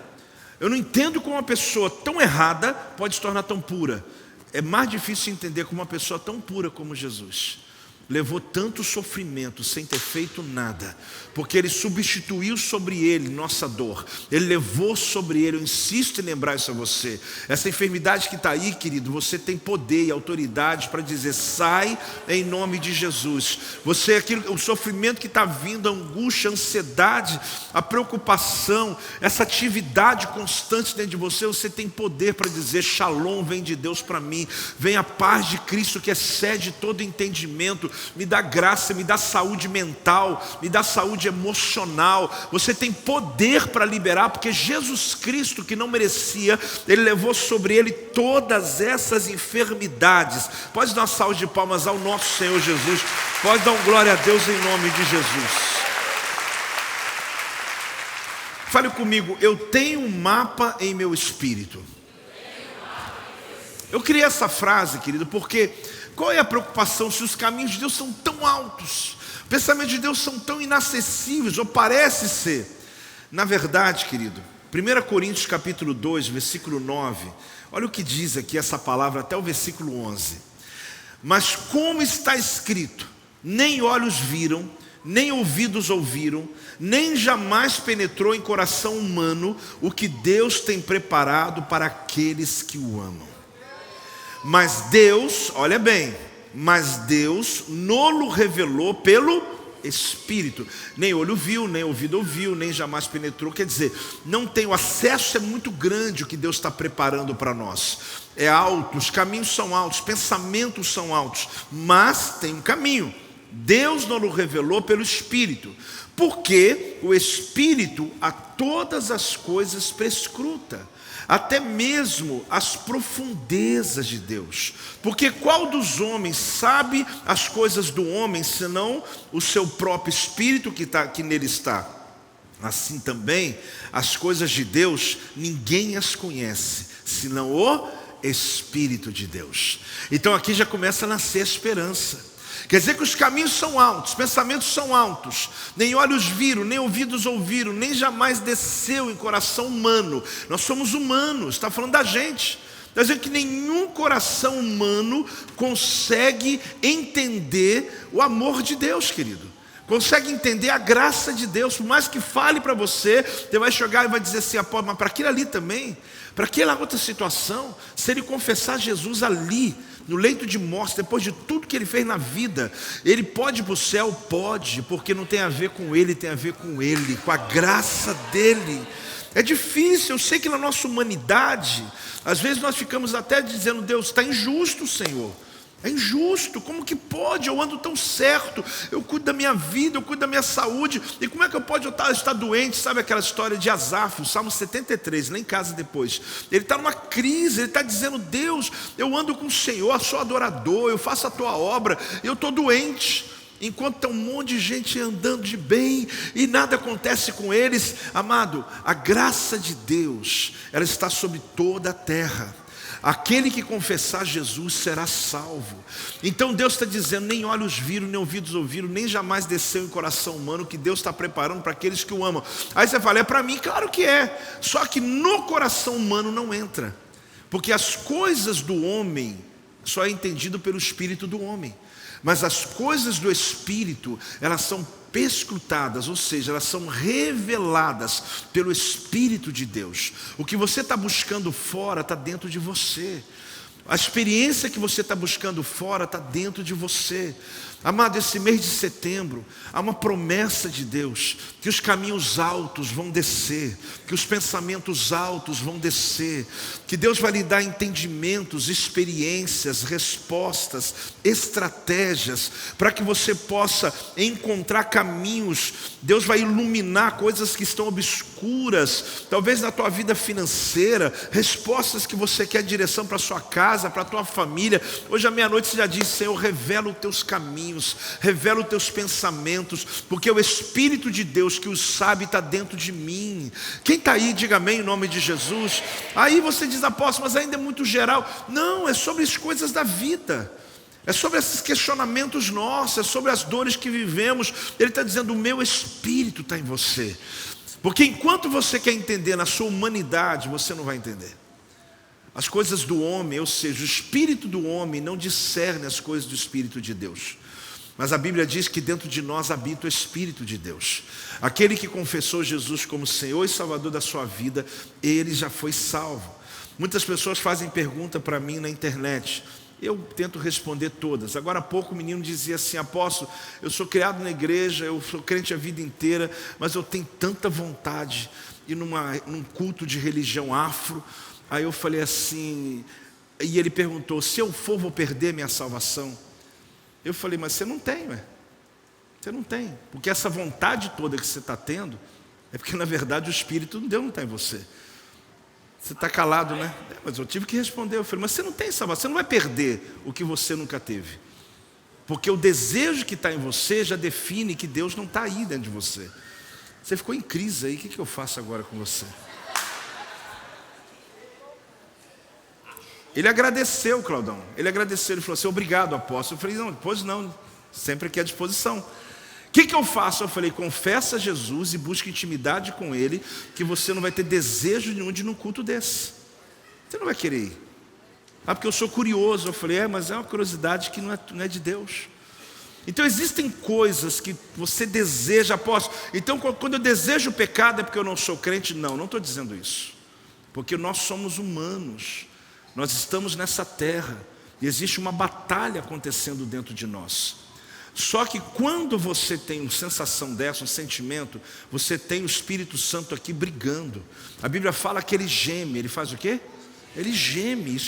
Eu não entendo como uma pessoa tão errada pode se tornar tão pura. É mais difícil entender como uma pessoa tão pura como Jesus levou tanto sofrimento sem ter feito nada, porque Ele substituiu sobre Ele nossa dor. Ele levou sobre Ele, eu insisto em lembrar isso a você. Essa enfermidade que está aí, querido, você tem poder e autoridade para dizer: sai em nome de Jesus. Você, o sofrimento que está vindo, a angústia, a ansiedade, a preocupação, essa atividade constante dentro de você, você tem poder para dizer: Shalom vem de Deus para mim, vem a paz de Cristo que excede todo entendimento. Me dá graça, me dá saúde mental, me dá saúde emocional. Você tem poder para liberar, porque Jesus Cristo, que não merecia, Ele levou sobre Ele todas essas enfermidades. Pode dar uma salva de palmas ao nosso Senhor Jesus. Pode dar um glória a Deus em nome de Jesus. Fale comigo: eu tenho um mapa em meu espírito. Eu criei essa frase, querido, porque qual é a preocupação se os caminhos de Deus são tão altos? Os pensamentos de Deus são tão inacessíveis, ou parece ser. Na verdade, querido, 1 Coríntios capítulo 2, versículo 9, olha o que diz aqui essa palavra até o versículo 11. Mas como está escrito: nem olhos viram, nem ouvidos ouviram, nem jamais penetrou em coração humano o que Deus tem preparado para aqueles que o amam. Mas Deus, olha bem, mas Deus nolo revelou pelo Espírito. Nem olho viu, nem ouvido ouviu, nem jamais penetrou. Quer dizer, não tem, o acesso é muito grande o que Deus está preparando para nós. É alto, os caminhos são altos, pensamentos são altos, mas tem um caminho. Deus nolo revelou pelo Espírito, porque o Espírito a todas as coisas perscruta, até mesmo as profundezas de Deus. Porque qual dos homens sabe as coisas do homem, senão o seu próprio espírito que nele está? Assim também, as coisas de Deus, ninguém as conhece, senão o Espírito de Deus. Então aqui já começa a nascer a esperança. Quer dizer que os caminhos são altos, os pensamentos são altos, nem olhos viram, nem ouvidos ouviram, nem jamais desceu em coração humano. Nós somos humanos, está falando da gente. Está dizendo que nenhum coração humano consegue entender o amor de Deus, querido. Consegue entender a graça de Deus. Por mais que fale para você, você vai chegar e vai dizer assim: pô, mas para aquilo ali também, para aquela outra situação, se ele confessar Jesus ali, no leito de morte, depois de tudo que ele fez na vida, ele pode ir para o céu? Pode, porque não tem a ver com ele, tem a ver com ele, com a graça dele. É difícil, eu sei que na nossa humanidade, às vezes nós ficamos até dizendo: Deus, está injusto, Senhor. É injusto, como que pode? Eu ando tão certo, eu cuido da minha vida, eu cuido da minha saúde, e como é que eu posso estar doente? Sabe aquela história de Asaf, o Salmo 73, lá em casa depois. Ele está numa crise, ele está dizendo: Deus, eu ando com o Senhor, sou adorador, eu faço a tua obra, eu estou doente. Enquanto está um monte de gente andando de bem e nada acontece com eles. Amado, a graça de Deus, ela está sobre toda a terra. Aquele que confessar Jesus será salvo. Então Deus está dizendo: nem olhos viram, nem ouvidos ouviram, nem jamais desceu em coração humano o que Deus está preparando para aqueles que o amam. Aí você fala: é para mim? Claro que é. Só que no coração humano não entra, porque as coisas do homem só é entendido pelo espírito do homem, mas as coisas do Espírito, elas são perscrutadas, ou seja, elas são reveladas pelo Espírito de Deus. O que você está buscando fora está dentro de você. A experiência que você está buscando fora está dentro de você. Amado, esse mês de setembro, há uma promessa de Deus, que os caminhos altos vão descer, que os pensamentos altos vão descer, que Deus vai lhe dar entendimentos, experiências, respostas, estratégias, para que você possa encontrar caminhos. Deus vai iluminar coisas que estão obscuras, talvez na tua vida financeira, respostas que você quer, direção para a sua casa, para a tua família. Hoje à meia-noite você já disse: Senhor, revela os teus caminhos, revela os teus pensamentos, porque o Espírito de Deus que os sabe está dentro de mim. Quem está aí, diga amém em nome de Jesus. Aí você diz: apóstolo, mas ainda é muito geral. Não, é sobre as coisas da vida, é sobre esses questionamentos nossos, é sobre as dores que vivemos. Ele está dizendo: o meu Espírito está em você. Porque enquanto você quer entender na sua humanidade, você não vai entender as coisas do homem, ou seja, o espírito do homem não discerne as coisas do Espírito de Deus. Mas a Bíblia diz que dentro de nós habita o Espírito de Deus. Aquele que confessou Jesus como Senhor e Salvador da sua vida, ele já foi salvo. Muitas pessoas fazem pergunta para mim na internet. Eu tento responder todas. Agora há pouco o menino dizia assim: apóstolo, eu sou criado na igreja, eu sou crente a vida inteira, mas eu tenho tanta vontade de ir num culto de religião afro. Aí eu falei assim, e ele perguntou: se eu for, vou perder minha salvação? Eu falei: mas você não tem, você não tem, porque essa vontade toda que você está tendo, é porque na verdade o Espírito de Deus não está em você. Você está calado, né? Mas eu tive que responder. Eu falei: mas você não tem salvação, você não vai perder o que você nunca teve, porque o desejo que está em você já define que Deus não está aí dentro de você. Você ficou em crise aí, o que eu faço agora com você? Ele agradeceu, Claudão. Ele agradeceu, ele falou assim: obrigado, apóstolo. Eu falei: não, depois não, sempre aqui à disposição. O que eu faço? Eu falei: confessa a Jesus e busca intimidade com Ele, que você não vai ter desejo nenhum de ir num culto desse. Você não vai querer ir. Ah, porque eu sou curioso. Eu falei: mas é uma curiosidade que não é de Deus. Então existem coisas que você deseja, apóstolo. Então quando eu desejo o pecado é porque eu não sou crente? Não estou dizendo isso. Porque nós somos humanos. Nós estamos nessa terra e existe uma batalha acontecendo dentro de nós. Só que quando você tem uma sensação dessa, um sentimento, você tem o Espírito Santo aqui brigando. A Bíblia fala que ele geme. Ele faz o quê? Ele geme.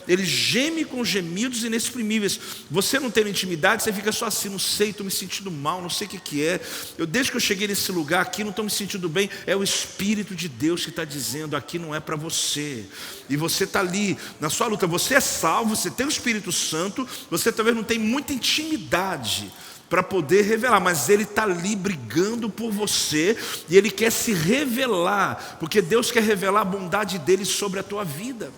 Ele geme com gemidos inexprimíveis. Você não tem intimidade, você fica só assim: não sei, estou me sentindo mal, não sei o que é. Desde que eu cheguei nesse lugar aqui, não estou me sentindo bem. É o Espírito de Deus que está dizendo: aqui não é para você. E você está ali na sua luta. Você é salvo, você tem o Espírito Santo, você talvez não tem muita intimidade para poder revelar, mas Ele está ali brigando por você, e Ele quer se revelar, porque Deus quer revelar a bondade dEle sobre a tua vida.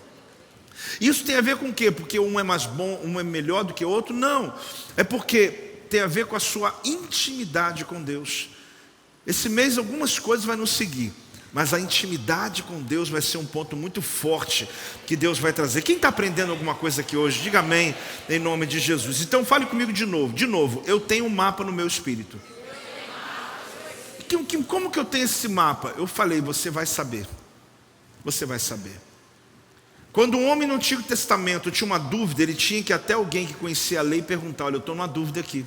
Isso tem a ver com o quê? Porque um é mais bom, um é melhor do que o outro? Não, é porque tem a ver com a sua intimidade com Deus. Esse mês algumas coisas vão nos seguir, mas a intimidade com Deus vai ser um ponto muito forte que Deus vai trazer. Quem está aprendendo alguma coisa aqui hoje, diga amém em nome de Jesus. Então fale comigo de novo, eu tenho um mapa no meu espírito. Como que eu tenho esse mapa? Eu falei: você vai saber. Você vai saber. Quando um homem no Antigo Testamento tinha uma dúvida, ele tinha que ir até alguém que conhecia a lei perguntar: olha, eu estou numa dúvida aqui,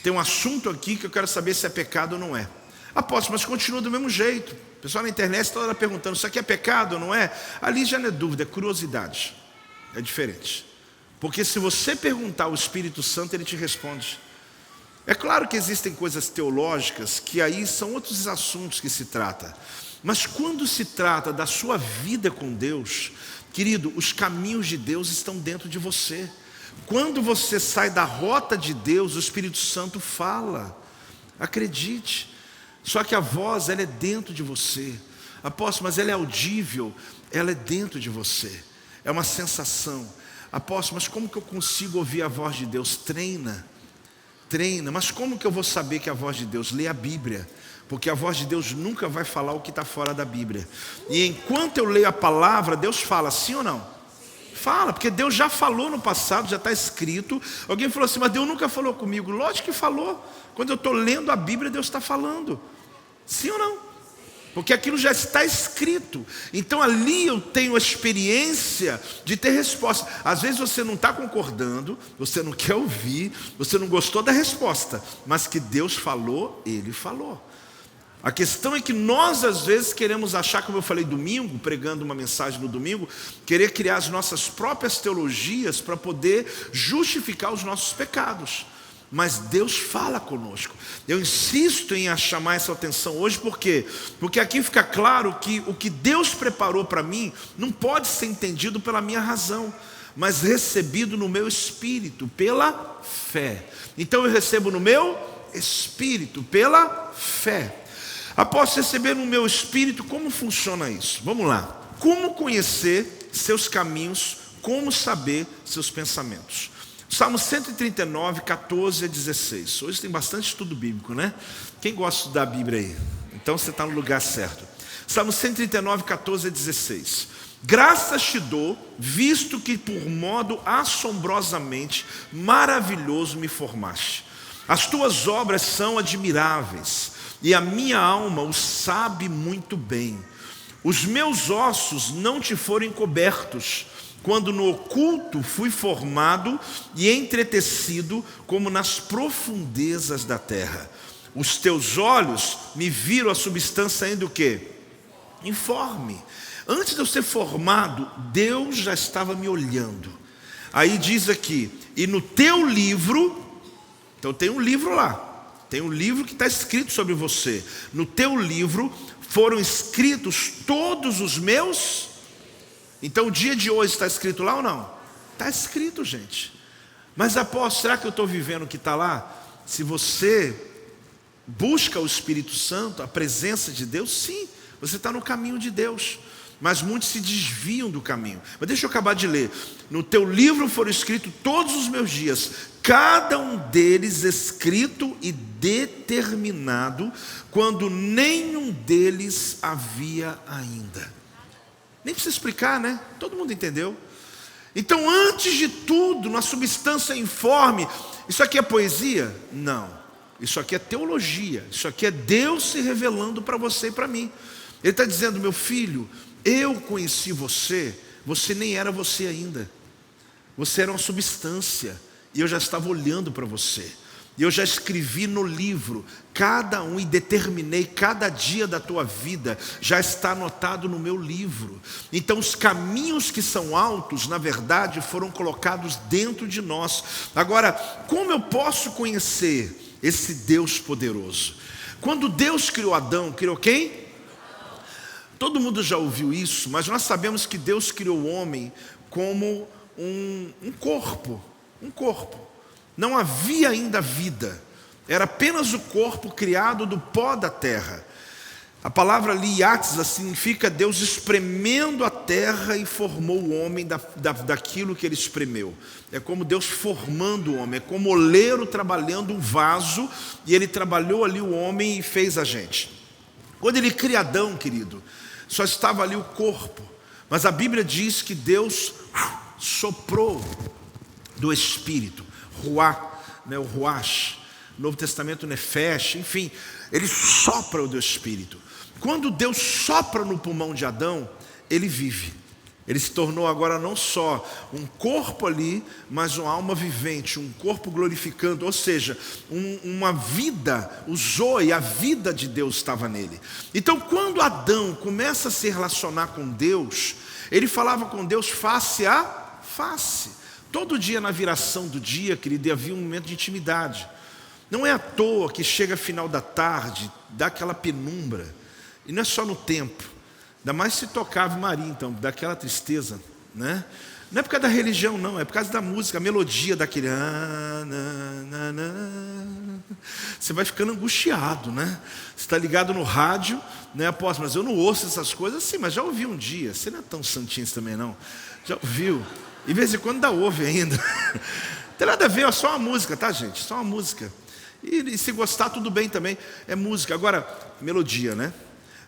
tem um assunto aqui que eu quero saber se é pecado ou não é. Apóstolo, mas continua do mesmo jeito. O pessoal na internet toda hora perguntando: isso aqui é pecado ou não é? Ali já não é dúvida, é curiosidade. É diferente. Porque se você perguntar ao Espírito Santo, ele te responde. É claro que existem coisas teológicas que aí são outros assuntos que se trata. Mas quando se trata da sua vida com Deus, querido, os caminhos de Deus estão dentro de você. Quando você sai da rota de Deus, o Espírito Santo fala. Acredite. Só que a voz, ela é dentro de você. Apóstolo, mas ela é audível? Ela é dentro de você. É uma sensação. Apóstolo, mas como que eu consigo ouvir a voz de Deus? Treina. Mas como que eu vou saber que é a voz de Deus? Lê a Bíblia. Porque a voz de Deus nunca vai falar o que está fora da Bíblia. E enquanto eu leio a palavra, Deus fala, sim ou não? Fala, porque Deus já falou no passado, já está escrito. Alguém falou assim: mas Deus nunca falou comigo. Lógico que falou. Quando eu estou lendo a Bíblia, Deus está falando. Sim ou não? Porque aquilo já está escrito. Então ali eu tenho a experiência de ter resposta. Às vezes você não está concordando, você não quer ouvir, você não gostou da resposta, mas que Deus falou, Ele falou. A questão é que nós às vezes queremos achar, como eu falei domingo, pregando uma mensagem no domingo, querer criar as nossas próprias teologias para poder justificar os nossos pecados. Mas Deus fala conosco. Eu insisto em chamar essa atenção hoje, por quê? Porque aqui fica claro que o que Deus preparou para mim não pode ser entendido pela minha razão, mas recebido no meu espírito, pela fé. Então eu recebo no meu espírito, pela fé. Após receber no meu espírito, como funciona isso? Vamos lá. Como conhecer seus caminhos, como saber seus pensamentos? Salmo 139, 14 a 16. Hoje tem bastante estudo bíblico, né? Quem gosta de estudar a Bíblia aí? Então você está no lugar certo. Salmo 139, 14 a 16. Graças te dou, visto que por modo assombrosamente maravilhoso me formaste. As tuas obras são admiráveis, e a minha alma o sabe muito bem. Os meus ossos não te foram encobertos, quando no oculto fui formado e entretecido como nas profundezas da terra. Os teus olhos me viram a substância ainda o quê? Informe. Antes de eu ser formado, Deus já estava me olhando. Aí diz aqui, e no teu livro, então tem um livro lá, tem um livro que está escrito sobre você. No teu livro foram escritos todos os meus. Então o dia de hoje está escrito lá ou não? Está escrito, gente. Mas após, será que eu estou vivendo o que está lá? Se você busca o Espírito Santo, a presença de Deus, sim, você está no caminho de Deus. Mas muitos se desviam do caminho. Mas deixa eu acabar de ler. No teu livro foram escritos todos os meus dias, cada um deles escrito e determinado, quando nenhum deles havia ainda. Nem precisa explicar, né? Todo mundo entendeu. Então, antes de tudo, na substância informe, isso aqui é poesia? Não. Isso aqui é teologia. Isso aqui é Deus se revelando para você e para mim. Ele está dizendo, meu filho, eu conheci você, você nem era você ainda. Você era uma substância, e eu já estava olhando para você. E eu já escrevi no livro, cada um, e determinei cada dia da tua vida, já está anotado no meu livro. Então os caminhos que são altos, na verdade, foram colocados dentro de nós. Agora, como eu posso conhecer esse Deus poderoso? Quando Deus criou Adão, criou quem? Todo mundo já ouviu isso, mas nós sabemos que Deus criou o homem como um corpo. Não havia ainda vida, era apenas o corpo criado do pó da terra. A palavra liatzia significa Deus espremendo a terra e formou o homem daquilo que ele espremeu. É como Deus formando o homem, é como o oleiro trabalhando um vaso, e ele trabalhou ali o homem e fez a gente. Quando ele cria Adão, querido, só estava ali o corpo, mas a Bíblia diz que Deus soprou do Espírito, Ruá, né, o Ruach, Novo Testamento Nefesh, enfim, ele sopra do Espírito. Quando Deus sopra no pulmão de Adão, ele vive. Ele se tornou agora não só um corpo ali, mas uma alma vivente, um corpo glorificando, ou seja, uma vida, o zoe, a vida de Deus estava nele. Então quando Adão começa a se relacionar com Deus, ele falava com Deus face a face. Todo dia na viração do dia, querido, havia um momento de intimidade. Não é à toa que chega final da tarde, dá aquela penumbra, e não é só no tempo. Ainda mais se tocava Maria, então, daquela tristeza, né? Não é por causa da religião, não, é por causa da música, a melodia daquele. Você vai ficando angustiado, né? Você está ligado no rádio, né? Apóstolo, mas eu não ouço essas coisas. Sim, mas já ouvi um dia. Você não é tão santinho assim também, não. Já ouviu? E de vez em quando ainda ouve ainda. Não tem nada a ver, é só uma música, tá, gente? Só uma música. E se gostar, tudo bem também. É música. Agora, melodia, né?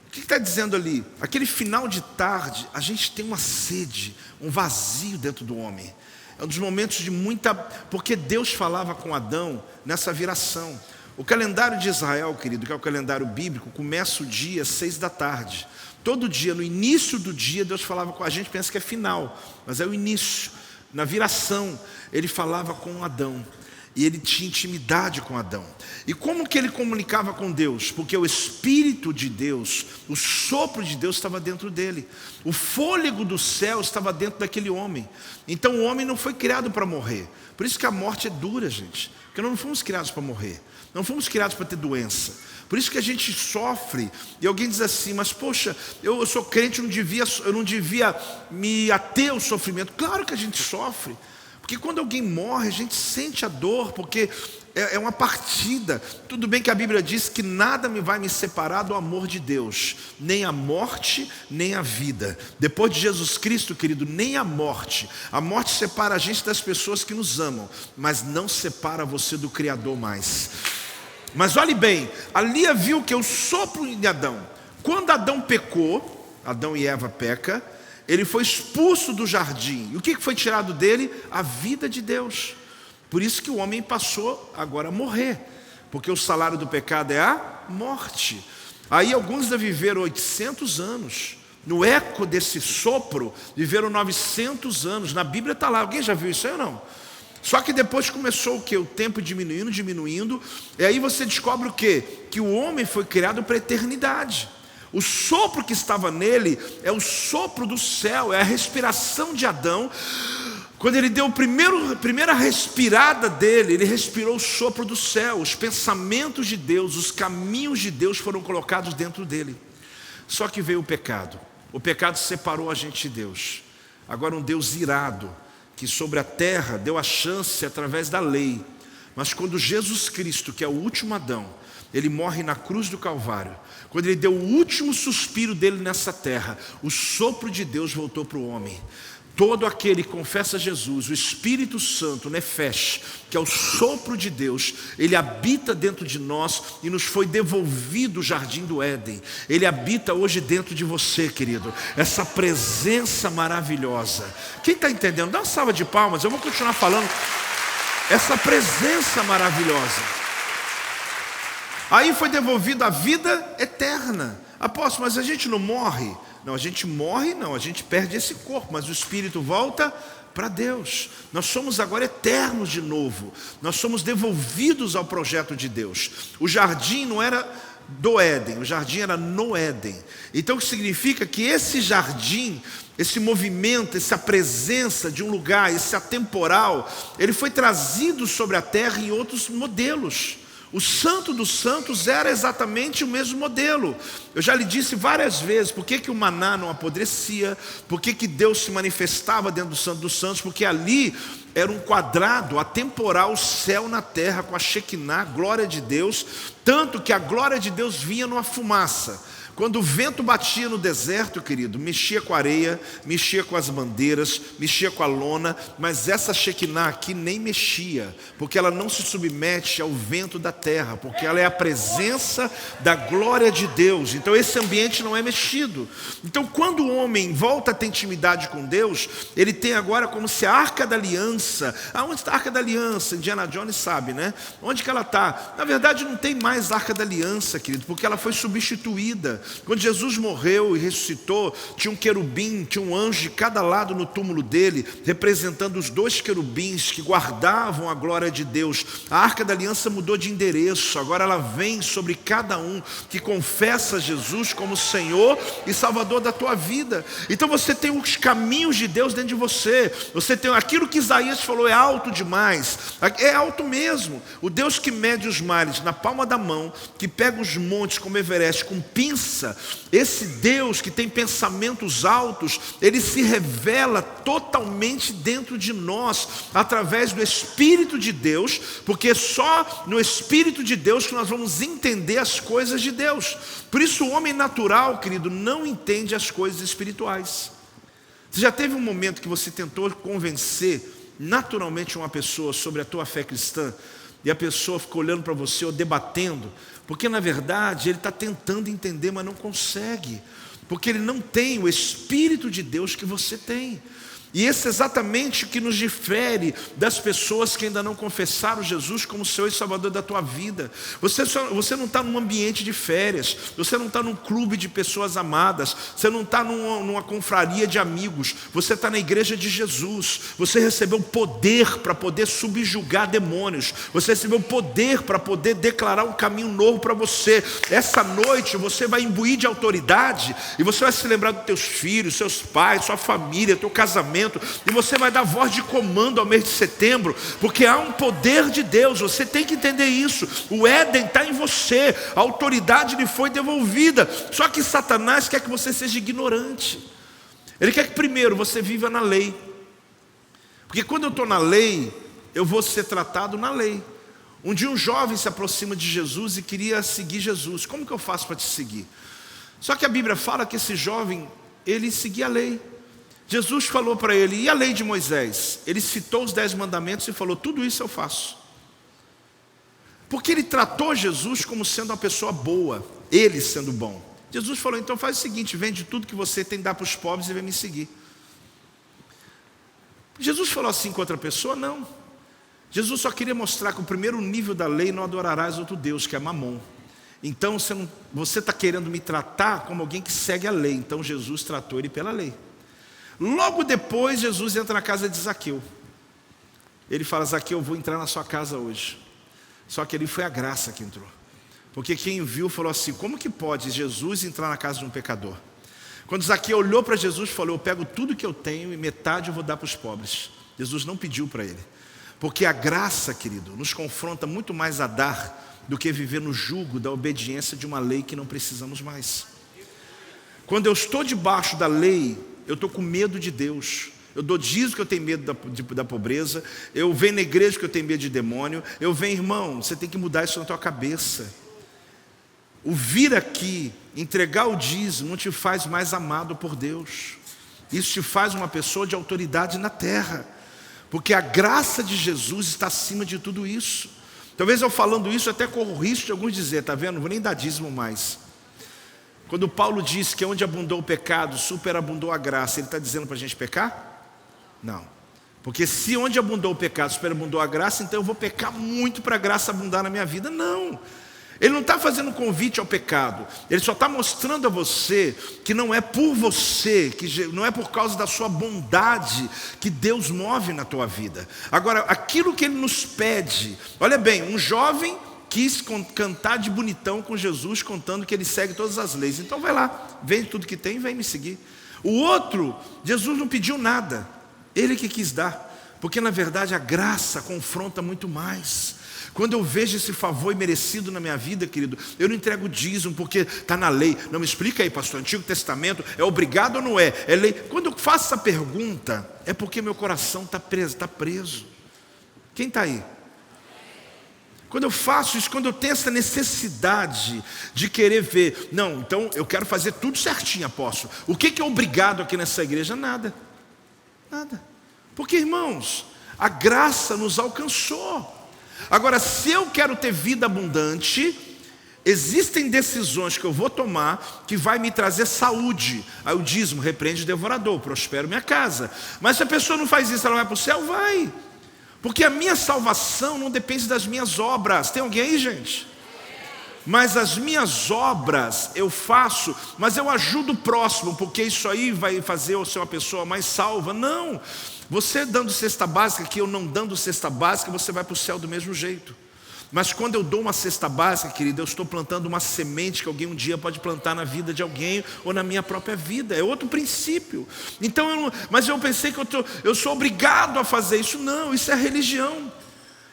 O que está dizendo ali? Aquele final de tarde, a gente tem uma sede, um vazio dentro do homem. É um dos momentos de muita... Porque Deus falava com Adão nessa viração. O calendário de Israel, querido, que é o calendário bíblico, começa o dia 6 da tarde. Todo dia, no início do dia, Deus falava com a gente, pensa que é final, mas é o início. Na viração, Ele falava com Adão. E ele tinha intimidade com Adão. E como que ele comunicava com Deus? Porque o Espírito de Deus, o sopro de Deus estava dentro dele. O fôlego do céu estava dentro daquele homem. Então o homem não foi criado para morrer. Por isso que a morte é dura, gente. Porque nós não fomos criados para morrer. Não fomos criados para ter doença. Por isso que a gente sofre. E alguém diz assim, mas poxa, eu sou crente, eu não devia me ater ao sofrimento. Claro que a gente sofre. Porque quando alguém morre, a gente sente a dor, porque é uma partida. Tudo bem que a Bíblia diz que nada vai me separar do amor de Deus, nem a morte, nem a vida. Depois de Jesus Cristo, querido, nem a morte. A morte separa a gente das pessoas que nos amam, mas não separa você do Criador mais. Mas olhe bem, ali viu que o sopro de Adão. Quando Adão pecou, Adão e Eva pecam, ele foi expulso do jardim. E o que foi tirado dele? A vida de Deus. Por isso que o homem passou agora a morrer. Porque o salário do pecado é a morte. Aí alguns viveram 800 anos. No eco desse sopro, viveram 900 anos. Na Bíblia está lá. Alguém já viu isso aí ou não? Só que depois começou o quê? O tempo diminuindo. E aí você descobre o quê? Que o homem foi criado para a eternidade. O sopro que estava nele é o sopro do céu, é a respiração de Adão. Quando ele deu a primeira respirada dele, ele respirou o sopro do céu. Os pensamentos de Deus, os caminhos de Deus foram colocados dentro dele. Só que veio o pecado. O pecado separou a gente de Deus. Agora um Deus irado, que sobre a terra deu a chance através da lei. Mas quando Jesus Cristo, que é o último Adão, ele morre na cruz do Calvário, quando ele deu o último suspiro dele nessa terra, o sopro de Deus voltou para o homem. Todo aquele que confessa Jesus, o Espírito Santo, Nefesh, que é o sopro de Deus, ele habita dentro de nós e nos foi devolvido o jardim do Éden. Ele habita hoje dentro de você, querido. Essa presença maravilhosa. Quem está entendendo? Dá uma salva de palmas, eu vou continuar falando. Essa presença maravilhosa. Aí foi devolvida a vida eterna. Apóstolo, mas a gente não morre? Não, a gente morre, não, a gente perde esse corpo, mas o Espírito volta para Deus. Nós somos agora eternos de novo. Nós somos devolvidos ao projeto de Deus. O jardim não era do Éden, o jardim era no Éden. Então o que significa que esse jardim, esse movimento, essa presença de um lugar, esse atemporal, ele foi trazido sobre a terra em outros modelos. O Santo dos Santos era exatamente o mesmo modelo. Eu já lhe disse várias vezes por que o maná não apodrecia, por que Deus se manifestava dentro do Santo dos Santos, porque ali era um quadrado atemporal, céu na terra, com a Shekinah, glória de Deus, tanto que a glória de Deus vinha numa fumaça. Quando o vento batia no deserto, querido, mexia com a areia, mexia com as bandeiras, mexia com a lona, mas essa Shekinah aqui nem mexia, porque ela não se submete ao vento da terra, porque ela é a presença da glória de Deus. Então esse ambiente não é mexido. Então quando o homem volta a ter intimidade com Deus, ele tem agora como se a Arca da Aliança. Aonde está a Arca da Aliança? Indiana Jones sabe, né? Onde que ela está? Na verdade não tem mais Arca da Aliança, querido, porque ela foi substituída. Quando Jesus morreu e ressuscitou, tinha um querubim, tinha um anjo de cada lado no túmulo dele, representando os dois querubins que guardavam a glória de Deus. A Arca da Aliança mudou de endereço, agora ela vem sobre cada um que confessa Jesus como Senhor e Salvador da tua vida. Então você tem os caminhos de Deus dentro de você. Você tem aquilo que Isaías falou, é alto demais. É alto mesmo. O Deus que mede os mares na palma da mão, que pega os montes como Everest com pinça. Esse Deus que tem pensamentos altos, ele se revela totalmente dentro de nós, através do Espírito de Deus, porque só no Espírito de Deus que nós vamos entender as coisas de Deus. Por isso o homem natural, querido, não entende as coisas espirituais. Você já teve um momento que você tentou convencer naturalmente uma pessoa sobre a tua fé cristã, e a pessoa ficou olhando para você ou debatendo, porque na verdade ele está tentando entender, mas não consegue, porque ele não tem o Espírito de Deus que você tem. E esse é exatamente o que nos difere das pessoas que ainda não confessaram Jesus como Senhor e Salvador da tua vida. Você não está num ambiente de férias, você não está num clube de pessoas amadas, você não está numa confraria de amigos, você está na igreja de Jesus. Você recebeu poder para poder subjugar demônios, você recebeu poder para poder declarar um caminho novo para você. Essa noite você vai imbuir de autoridade e você vai se lembrar dos teus filhos, seus pais, sua família, teu casamento. E você vai dar voz de comando ao mês de setembro, porque há um poder de Deus. Você tem que entender isso. O Éden está em você, a autoridade lhe foi devolvida. Só que Satanás quer que você seja ignorante. Ele quer que primeiro você viva na lei, porque quando eu estou na lei, eu vou ser tratado na lei. Um dia um jovem se aproxima de Jesus e queria seguir Jesus. Como que eu faço para te seguir? Só que a Bíblia fala que esse jovem, ele seguia a lei. Jesus falou para ele, e a lei de Moisés? Ele citou os 10 mandamentos e falou, tudo isso eu faço. Porque ele tratou Jesus como sendo uma pessoa boa, ele sendo bom. Jesus falou, então faz o seguinte, vende tudo que você tem, dá para os pobres e vem me seguir. Jesus falou assim com outra pessoa? Não. Jesus só queria mostrar que o primeiro nível da lei, não adorarás outro Deus, que é Mamon. Então você está querendo me tratar como alguém que segue a lei. Então Jesus tratou ele pela lei. Logo depois Jesus entra na casa de Zaqueu. Ele fala, Zaqueu, eu vou entrar na sua casa hoje. Só que ali foi a graça que entrou. Porque quem viu falou assim, como que pode Jesus entrar na casa de um pecador? Quando Zaqueu olhou para Jesus e falou, eu pego tudo que eu tenho e metade eu vou dar para os pobres. Jesus não pediu para ele. Porque a graça, querido, nos confronta muito mais a dar do que viver no jugo da obediência de uma lei que não precisamos mais. Quando eu estou debaixo da lei, eu estou com medo de Deus. Eu dou dízimo que eu tenho medo da pobreza. Eu venho na igreja que eu tenho medo de demônio. Eu venho, irmão, você tem que mudar isso na tua cabeça. O vir aqui, entregar o dízimo, não te faz mais amado por Deus. Isso te faz uma pessoa de autoridade na terra. Porque a graça de Jesus está acima de tudo isso. Talvez eu falando isso até corro o risco de alguns dizer, está vendo? Não vou nem dar dízimo mais. Quando Paulo diz que onde abundou o pecado, superabundou a graça, ele está dizendo para a gente pecar? Não. Porque se onde abundou o pecado, superabundou a graça, então eu vou pecar muito para a graça abundar na minha vida. Não. Ele não está fazendo um convite ao pecado. Ele só está mostrando a você que não é por você, que não é por causa da sua bondade que Deus move na tua vida. Agora, aquilo que Ele nos pede, olha bem, um jovem quis cantar de bonitão com Jesus, contando que ele segue todas as leis. Então vai lá, vende tudo que tem e vem me seguir. O outro, Jesus não pediu nada, ele que quis dar, porque na verdade a graça confronta muito mais. Quando eu vejo esse favor imerecido na minha vida, querido, eu não entrego dízimo porque está na lei. Não, me explica aí, pastor, Antigo Testamento é obrigado ou não é? É lei. Quando eu faço essa pergunta, é porque meu coração está preso. Quem está aí? Quando eu faço isso, quando eu tenho essa necessidade de querer ver, não, então eu quero fazer tudo certinho, apóstolo. O que é obrigado aqui nessa igreja? Nada. Porque, irmãos, a graça nos alcançou. Agora, se eu quero ter vida abundante, existem decisões que eu vou tomar que vai me trazer saúde. Aí o dízimo, repreende o devorador, prospero minha casa. Mas se a pessoa não faz isso, ela vai para o céu? Vai. Porque a minha salvação não depende das minhas obras. Tem alguém aí, gente? Mas as minhas obras eu faço, mas eu ajudo o próximo, porque isso aí vai fazer eu ser uma pessoa mais salva. Não, você dando cesta básica, que eu não dando cesta básica, você vai para o céu do mesmo jeito. Mas quando eu dou uma cesta básica, querido, eu estou plantando uma semente que alguém um dia pode plantar na vida de alguém ou na minha própria vida. É outro princípio. Então, mas eu pensei que eu sou obrigado a fazer isso. Não, isso é religião.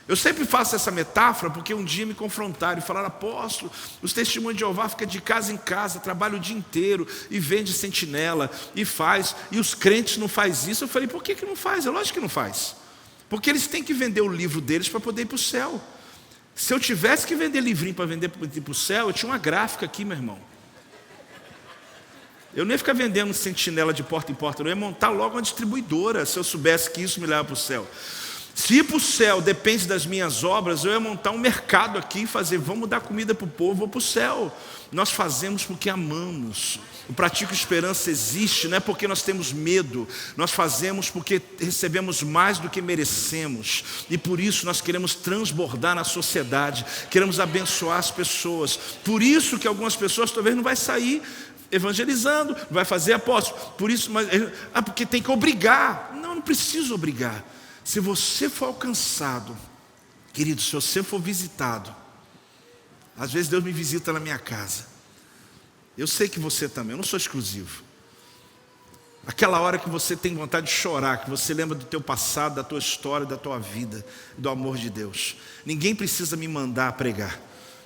Eu sempre faço essa metáfora porque um dia me confrontaram e falaram, apóstolo, os testemunhos de Jeová ficam de casa em casa, trabalham o dia inteiro e vende sentinela e faz, e os crentes não fazem isso. Eu falei, por que não faz? É lógico que não faz. Porque eles têm que vender o livro deles para poder ir para o céu. Se eu tivesse que vender livrinho para vender para o céu, eu tinha uma gráfica aqui, meu irmão. Eu não ia ficar vendendo sentinela de porta em porta, eu ia montar logo uma distribuidora, se eu soubesse que isso me leva para o céu. Se ir para o céu depende das minhas obras, eu ia montar um mercado aqui e fazer, vamos dar comida para o povo, vou para o céu. Nós fazemos porque amamos. O Pratico Esperança existe, não é porque nós temos medo, nós fazemos porque recebemos mais do que merecemos, e por isso nós queremos transbordar na sociedade, queremos abençoar as pessoas. Por isso que algumas pessoas talvez não vai sair evangelizando, não vai fazer apóstolo, por isso, porque tem que obrigar. Não preciso obrigar. Se você for alcançado, querido, se você for visitado, às vezes Deus me visita na minha casa. Eu sei que você também, eu não sou exclusivo. Aquela hora que você tem vontade de chorar, que você lembra do teu passado, da tua história, da tua vida, do amor de Deus. Ninguém precisa me mandar pregar.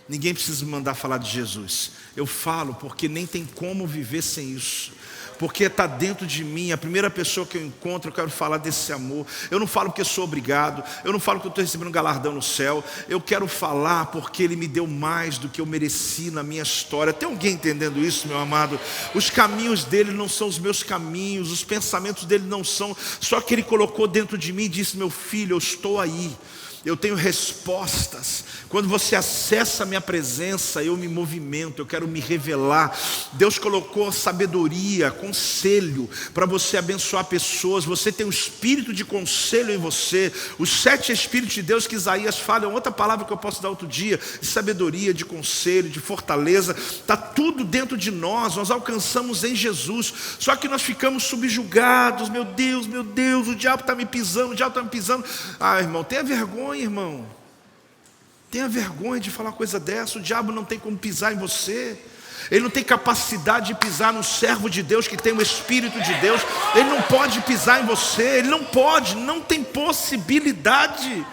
Ninguém precisa me mandar falar de Jesus. Eu falo porque nem tem como viver sem isso. Porque está dentro de mim, a primeira pessoa que eu encontro, eu quero falar desse amor. Eu não falo porque sou obrigado, eu não falo que eu estou recebendo um galardão no céu. Eu quero falar porque Ele me deu mais do que eu mereci na minha história. Tem alguém entendendo isso, meu amado? Os caminhos dele não são os meus caminhos, os pensamentos dele não são. Só que Ele colocou dentro de mim e disse, meu filho, eu estou aí. Eu tenho respostas. Quando você acessa a minha presença, eu me movimento, eu quero me revelar. Deus colocou sabedoria, conselho, para você abençoar pessoas. Você tem um espírito de conselho em você. Os 7 espíritos de Deus que Isaías fala, é outra palavra que eu posso dar outro dia, de sabedoria, de conselho, de fortaleza. Está tudo dentro de nós, nós alcançamos em Jesus. Só que nós ficamos subjugados. Meu Deus, o diabo está me pisando, Ah, irmão, tenha vergonha, irmão. Tenha vergonha de falar uma coisa dessa. O diabo não tem como pisar em você. Ele não tem capacidade de pisar no servo de Deus que tem o Espírito de Deus. Ele não pode pisar em você. Ele não pode, não tem possibilidade.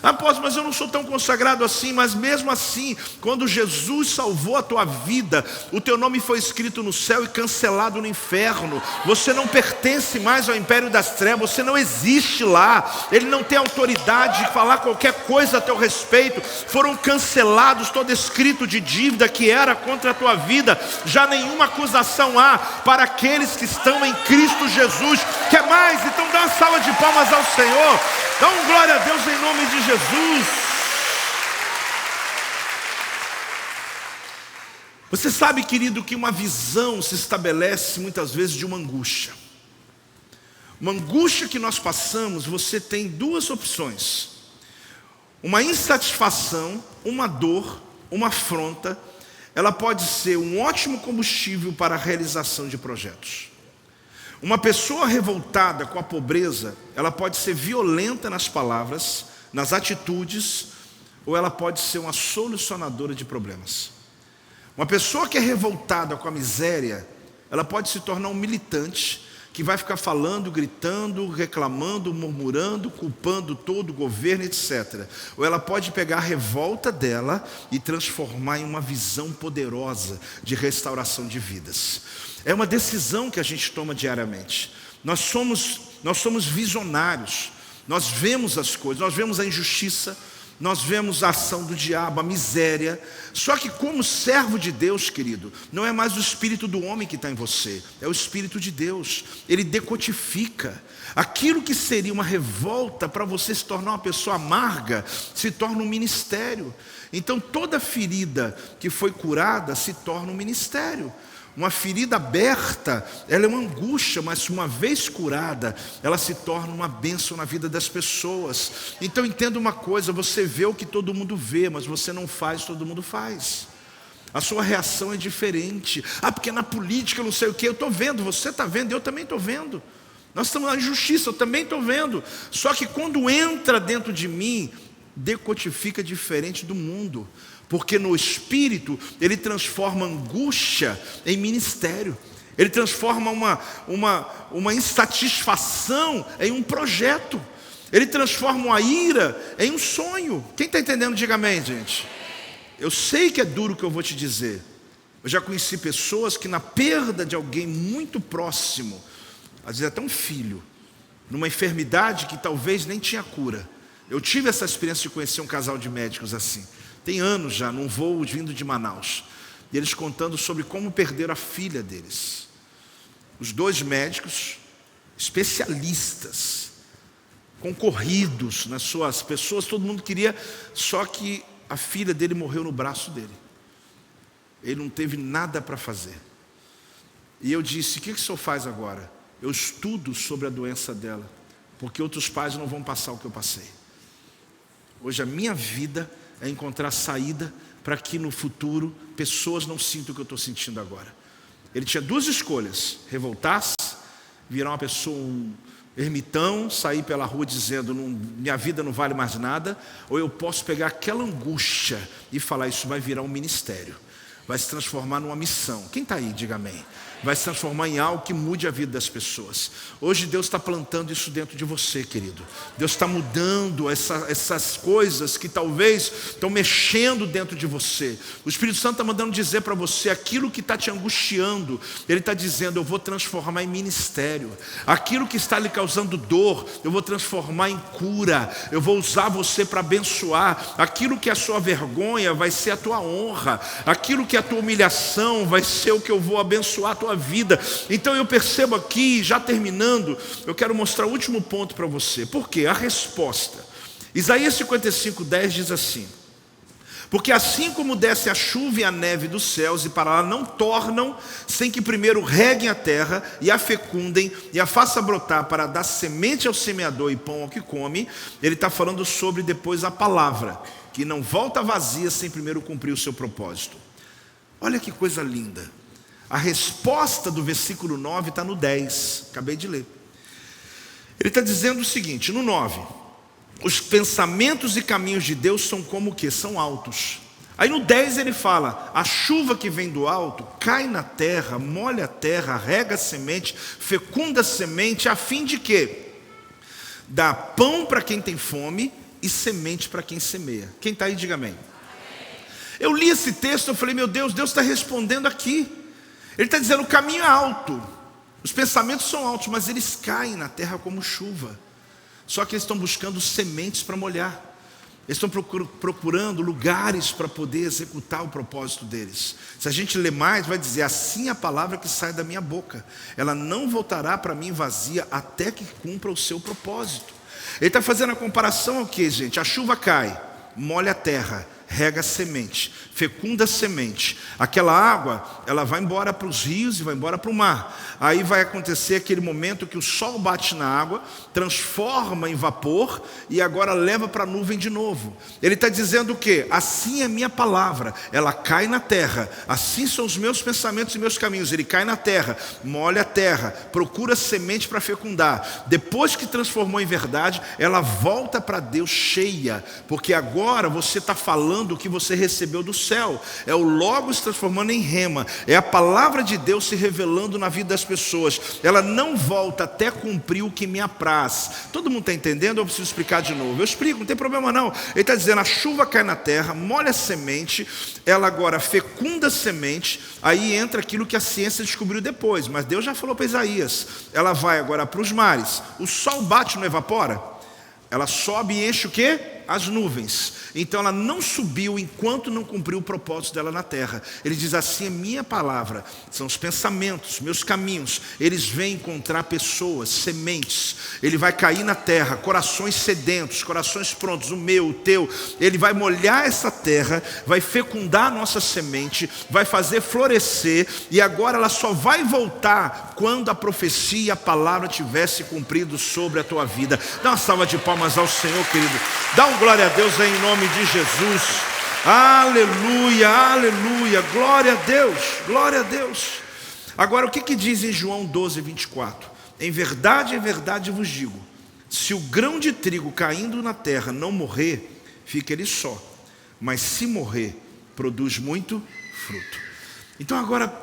Apóstolo, mas eu não sou tão consagrado assim. Mas mesmo assim, quando Jesus salvou a tua vida, o teu nome foi escrito no céu e cancelado no inferno. Você não pertence mais ao império das trevas. Você não existe lá. Ele não tem autoridade de falar qualquer coisa a teu respeito. Foram cancelados todo escrito de dívida que era contra a tua vida. Já nenhuma acusação há para aqueles que estão em Cristo Jesus. Quer mais? Então dá uma salva de palmas ao Senhor. Dá um glória a Deus em nome de Jesus. Você sabe, querido, que uma visão se estabelece muitas vezes de uma angústia. Uma angústia que nós passamos, você tem 2 opções. Uma insatisfação, uma dor, uma afronta. Ela pode ser um ótimo combustível para a realização de projetos. Uma pessoa revoltada com a pobreza, ela pode ser violenta nas palavras, nas atitudes, ou ela pode ser uma solucionadora de problemas. Uma pessoa que é revoltada com a miséria, ela pode se tornar um militante que vai ficar falando, gritando, reclamando, murmurando, culpando todo o governo, etc. Ou ela pode pegar a revolta dela e transformar em uma visão poderosa de restauração de vidas. É uma decisão que a gente toma diariamente. Nós somos visionários. Nós vemos as coisas, nós vemos a injustiça, nós vemos a ação do diabo, a miséria. Só que como servo de Deus, querido, não é mais o espírito do homem que está em você, é o espírito de Deus. Ele decodifica. Aquilo que seria uma revolta para você se tornar uma pessoa amarga, se torna um ministério. Então toda ferida que foi curada se torna um ministério. Uma ferida aberta, ela é uma angústia, mas uma vez curada, ela se torna uma bênção na vida das pessoas. Então entenda uma coisa, você vê o que todo mundo vê, mas você não faz o que todo mundo faz. A sua reação é diferente. Ah, porque na política eu não sei o que, eu estou vendo, você está vendo, eu também estou vendo. Nós estamos na injustiça, eu também estou vendo. Só que quando entra dentro de mim, decodifica diferente do mundo. Porque no Espírito, Ele transforma angústia em ministério. Ele transforma uma insatisfação em um projeto. Ele transforma uma ira em um sonho. Quem está entendendo, diga amém, gente. Eu sei que é duro o que eu vou te dizer. Eu já conheci pessoas que na perda de alguém muito próximo, às vezes até um filho, numa enfermidade que talvez nem tinha cura. Eu tive essa experiência de conhecer um casal de médicos assim. Tem anos já, num voo vindo de Manaus. E eles contando sobre como perderam a filha deles. Os 2 médicos, especialistas, concorridos nas suas pessoas, todo mundo queria, só que a filha dele morreu no braço dele. Ele não teve nada para fazer. E eu disse: o que o senhor faz agora? Eu estudo sobre a doença dela, porque outros pais não vão passar o que eu passei. Hoje a minha vida é encontrar saída para que no futuro pessoas não sintam o que eu estou sentindo agora. Ele tinha duas escolhas: revoltar-se, virar uma pessoa, um ermitão, sair pela rua dizendo minha vida não vale mais nada, ou eu posso pegar aquela angústia e falar: isso vai virar um ministério, vai se transformar numa missão. Quem está aí, diga amém. Vai se transformar em algo que mude a vida das pessoas. Hoje Deus está plantando isso dentro de você, querido. Deus está mudando essas coisas que talvez estão mexendo dentro de você. O Espírito Santo está mandando dizer para você aquilo que está te angustiando. Ele está dizendo: eu vou transformar em ministério. Aquilo que está lhe causando dor, eu vou transformar em cura. Eu vou usar você para abençoar. Aquilo que é a sua vergonha vai ser a tua honra. Aquilo que é a tua humilhação vai ser o que eu vou abençoar a tua vida. Então eu percebo aqui, já terminando, eu quero mostrar o último ponto para você. Por quê? A resposta. Isaías 55:10 diz assim: porque assim como desce a chuva e a neve dos céus e para lá não tornam, sem que primeiro reguem a terra e a fecundem e a faça brotar para dar semente ao semeador e pão ao que come, ele está falando sobre depois a palavra, que não volta vazia sem primeiro cumprir o seu propósito. Olha que coisa linda. A resposta do versículo 9 está no 10, acabei de ler. Ele está dizendo o seguinte, no 9: os pensamentos e caminhos de Deus são como o quê? São altos. Aí no 10 ele fala: a chuva que vem do alto cai na terra, molha a terra, rega a semente, fecunda a semente, a fim de quê? Dá pão para quem tem fome e semente para quem semeia. Quem está aí, diga amém. Eu li esse texto, eu falei: meu Deus, Deus está respondendo aqui. Ele está dizendo: o caminho é alto, os pensamentos são altos, mas eles caem na terra como chuva. Só que eles estão buscando sementes para molhar. Eles estão procurando lugares para poder executar o propósito deles. Se a gente ler mais, vai dizer: assim a palavra que sai da minha boca, ela não voltará para mim vazia, até que cumpra o seu propósito. Ele está fazendo a comparação ao que, gente? A chuva cai, molha a terra, rega a semente, fecunda a semente. Aquela água, ela vai embora para os rios e vai embora para o mar. Aí vai acontecer aquele momento que o sol bate na água, transforma em vapor e agora leva para a nuvem de novo. Ele está dizendo o quê? Assim é minha palavra, ela cai na terra. Assim são os meus pensamentos e meus caminhos. Ele cai na terra, molha a terra, procura semente para fecundar. Depois que transformou em verdade, ela volta para Deus cheia, porque agora você está falando o que você recebeu do céu. É o Logos transformando em rema. É a palavra de Deus se revelando na vida das pessoas. Ela não volta até cumprir o que me apraz. Todo mundo está entendendo? Eu preciso explicar de novo. Eu explico, não tem problema não. Ele está dizendo: a chuva cai na terra, molha a semente, ela agora fecunda a semente. Aí entra aquilo que a ciência descobriu depois, mas Deus já falou para Isaías: ela vai agora para os mares. O sol bate, não evapora? Ela sobe e enche o quê? As nuvens. Então ela não subiu enquanto não cumpriu o propósito dela na terra. Ele diz: assim é minha palavra, são os pensamentos, meus caminhos. Eles vêm encontrar pessoas, sementes. Ele vai cair na terra, corações sedentos, corações prontos, o meu, o teu. Ele vai molhar essa terra, vai fecundar a nossa semente, vai fazer florescer. E agora ela só vai voltar quando a profecia e a palavra tivesse cumprido sobre a tua vida. Dá uma salva de palmas ao Senhor, querido. Dá um glória a Deus aí em nome de Jesus. Aleluia, aleluia, glória a Deus, glória a Deus. Agora o que diz em João 12:24? Em verdade vos digo, se o grão de trigo caindo na terra não morrer, fica ele só, mas se morrer, produz muito fruto. Então agora,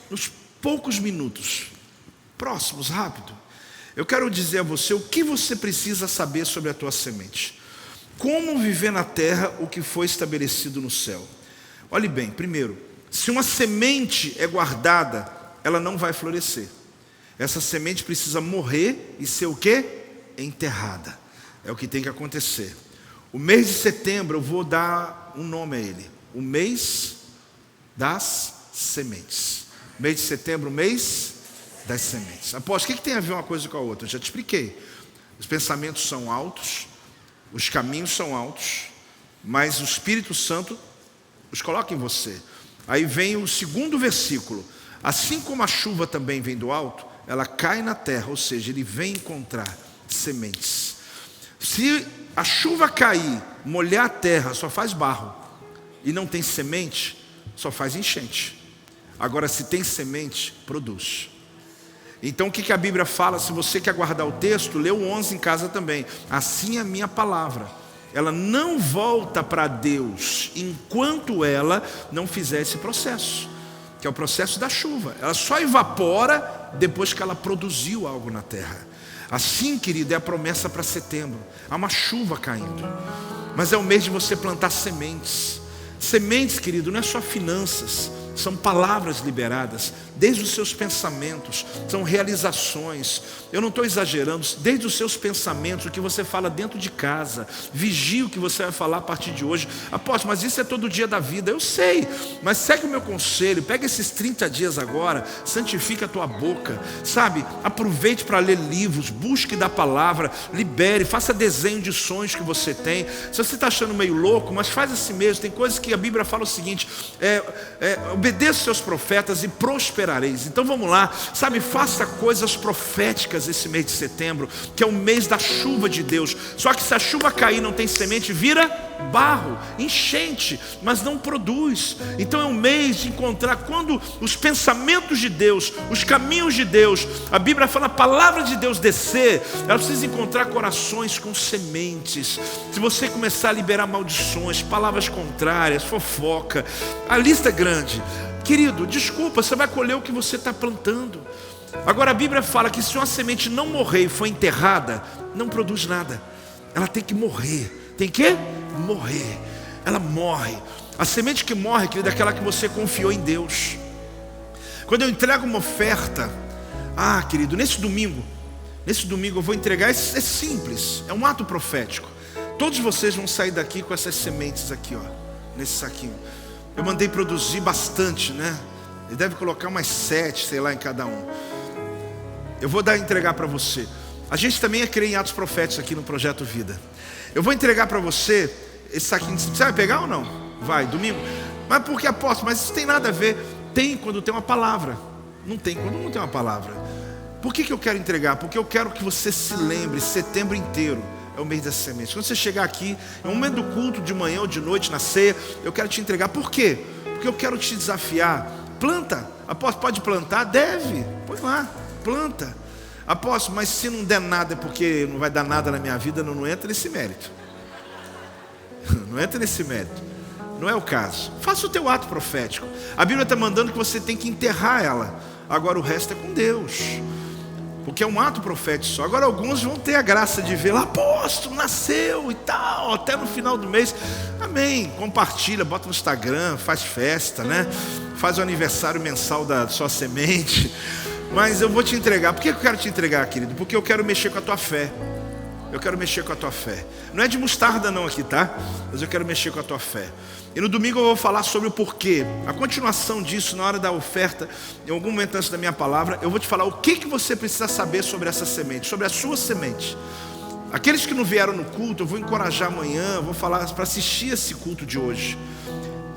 nos poucos minutos próximos, rápido, eu quero dizer a você o que você precisa saber sobre a tua semente. Como viver na terra o que foi estabelecido no céu. Olhe bem, primeiro, se uma semente é guardada, ela não vai florescer. Essa semente precisa morrer e ser o quê? Enterrada. É o que tem que acontecer. O mês de setembro eu vou dar um nome a ele: o mês das sementes. Mês de setembro, o mês das sementes. Apóstolo, o que tem a ver uma coisa com a outra? Eu já te expliquei. Os pensamentos são altos, os caminhos são altos, mas o Espírito Santo os coloca em você. Aí vem o segundo versículo. Assim como a chuva também vem do alto, ela cai na terra, ou seja, ele vem encontrar sementes. Se a chuva cair, molhar a terra, só faz barro, e não tem semente, só faz enchente. Agora, se tem semente, produz. Então o que a Bíblia fala? Se você quer guardar o texto, lê o 11 em casa também. Assim a minha palavra, ela não volta para Deus enquanto ela não fizer esse processo, que é o processo da chuva. Ela só evapora depois que ela produziu algo na terra. Assim, querido, é a promessa para setembro. Há uma chuva caindo, mas é o mês de você plantar sementes. Sementes, querido, não é só finanças, são palavras liberadas, desde os seus pensamentos, são realizações. Eu não estou exagerando, desde os seus pensamentos, o que você fala dentro de casa. Vigie o que você vai falar a partir de hoje. Apóstolo, mas isso é todo dia da vida. Eu sei, mas segue o meu conselho, pega esses 30 dias agora, santifica a tua boca, sabe? Aproveite para ler livros, busque da palavra, libere, faça desenho de sonhos que você tem. Se você está achando meio louco, mas faz assim mesmo. Tem coisas que a Bíblia fala o seguinte, obedeça seus profetas e prosperareis. Então vamos lá, sabe, faça coisas proféticas esse mês de setembro, que é o mês da chuva de Deus. Só que se a chuva cair, não tem semente, vira barro, enchente, mas não produz. Então é um mês de encontrar, quando os pensamentos de Deus, os caminhos de Deus, a Bíblia fala, a palavra de Deus descer, ela precisa encontrar corações com sementes. Se você começar a liberar maldições, palavras contrárias, fofoca, a lista é grande. Querido, desculpa, você vai colher o que você está plantando. Agora a Bíblia fala que se uma semente não morrer e for enterrada, não produz nada. Ela tem que morrer. Tem que morrer. Ela morre. A semente que morre, querido, é aquela que você confiou em Deus. Quando eu entrego uma oferta, querido, nesse domingo eu vou entregar, é simples, é um ato profético. Todos vocês vão sair daqui com essas sementes aqui, ó, nesse saquinho. Eu mandei produzir bastante, né? Ele deve colocar umas 7, sei lá, em cada um. Eu vou entregar para você. A gente também crê em atos proféticos aqui no Projeto Vida. Eu vou entregar para você esse saquinho. Você vai pegar ou não? Vai, domingo. Mas por que, apóstolo? Mas isso tem nada a ver. Tem quando tem uma palavra. Não tem quando não tem uma palavra. Por que eu quero entregar? Porque eu quero que você se lembre, setembro inteiro é o mês das sementes. Quando você chegar aqui, é um momento do culto, de manhã ou de noite, na ceia, eu quero te entregar. Por quê? Porque eu quero te desafiar. Planta. Apóstolo, pode plantar? Deve. Põe lá, planta. Apóstolo, mas se não der nada é porque não vai dar nada na minha vida, não entra nesse mérito. Não entra nesse mérito. Não é o caso. Faça o teu ato profético. A Bíblia está mandando que você tem que enterrar ela. Agora o resto é com Deus. Porque é um ato profético só. Agora alguns vão ter a graça de ver lá, apóstolo, nasceu e tal, até no final do mês. Amém. Compartilha, bota no Instagram, faz festa, né? Faz o aniversário mensal da sua semente. Mas eu vou te entregar. Por que eu quero te entregar, querido? Porque eu quero mexer com a tua fé. Eu quero mexer com a tua fé. Não é de mostarda não aqui, tá? Mas eu quero mexer com a tua fé. E no domingo eu vou falar sobre o porquê. A continuação disso, na hora da oferta, em algum momento antes da minha palavra, eu vou te falar o que você precisa saber sobre essa semente, sobre a sua semente. Aqueles que não vieram no culto, eu vou encorajar amanhã, eu vou falar para assistir esse culto de hoje.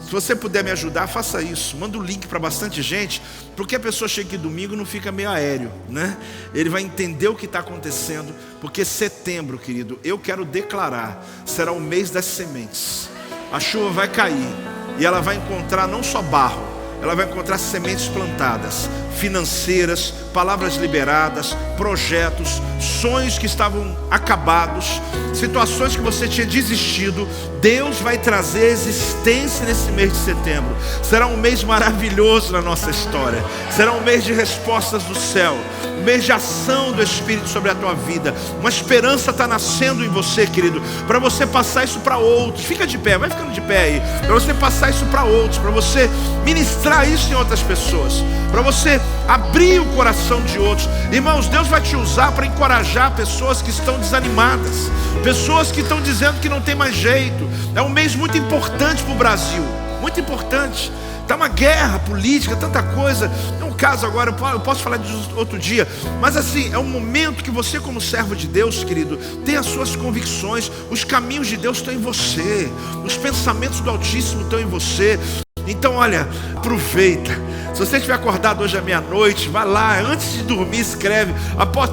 Se você puder me ajudar, faça isso. Manda o link para bastante gente, porque a pessoa chega aqui domingo e não fica meio aéreo, né? Ele vai entender o que está acontecendo, porque setembro, querido, eu quero declarar, será o mês das sementes. A chuva vai cair e ela vai encontrar não só barro, ela vai encontrar sementes plantadas, financeiras, palavras liberadas, projetos, sonhos que estavam acabados, situações que você tinha desistido. Deus vai trazer existência nesse mês de setembro. Será um mês maravilhoso na nossa história. Será um mês de respostas do céu, um mês de ação do Espírito sobre a tua vida. Uma esperança está nascendo em você, querido, para você passar isso para outros. Fica de pé, vai ficando de pé aí, para você passar isso para outros, para você ministrar isso em outras pessoas, para você abrir o coração de outros. Irmãos, Deus vai te usar para encorajar pessoas que estão desanimadas, pessoas que estão dizendo que não tem mais jeito. É um mês muito importante para o Brasil, muito importante. Está uma guerra política, tanta coisa. Então, casa agora, eu posso falar disso outro dia, mas assim, é um momento que você, como servo de Deus, querido, tem as suas convicções. Os caminhos de Deus estão em você, os pensamentos do Altíssimo estão em você. Então olha, aproveita. Se você estiver acordado hoje à meia-noite, vai lá, antes de dormir escreve.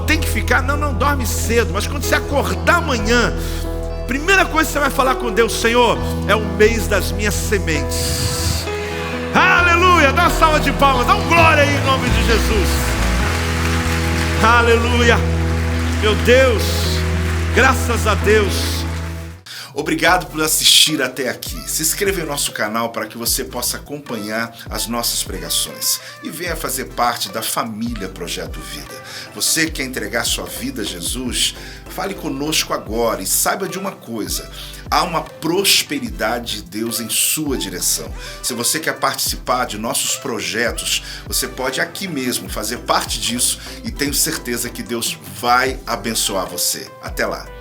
Tem que ficar, não dorme cedo, mas quando você acordar amanhã, primeira coisa que você vai falar com Deus: Senhor, é o mês das minhas sementes. Aleluia, dá uma salva de palmas, dá um glória aí em nome de Jesus. Aleluia, meu Deus, graças a Deus. Obrigado por assistir até aqui. Se inscreva em nosso canal para que você possa acompanhar as nossas pregações e venha fazer parte da família Projeto Vida. Você quer entregar sua vida a Jesus? Fale conosco agora e saiba de uma coisa: há uma prosperidade de Deus em sua direção. Se você quer participar de nossos projetos, você pode aqui mesmo fazer parte disso e tenho certeza que Deus vai abençoar você. Até lá.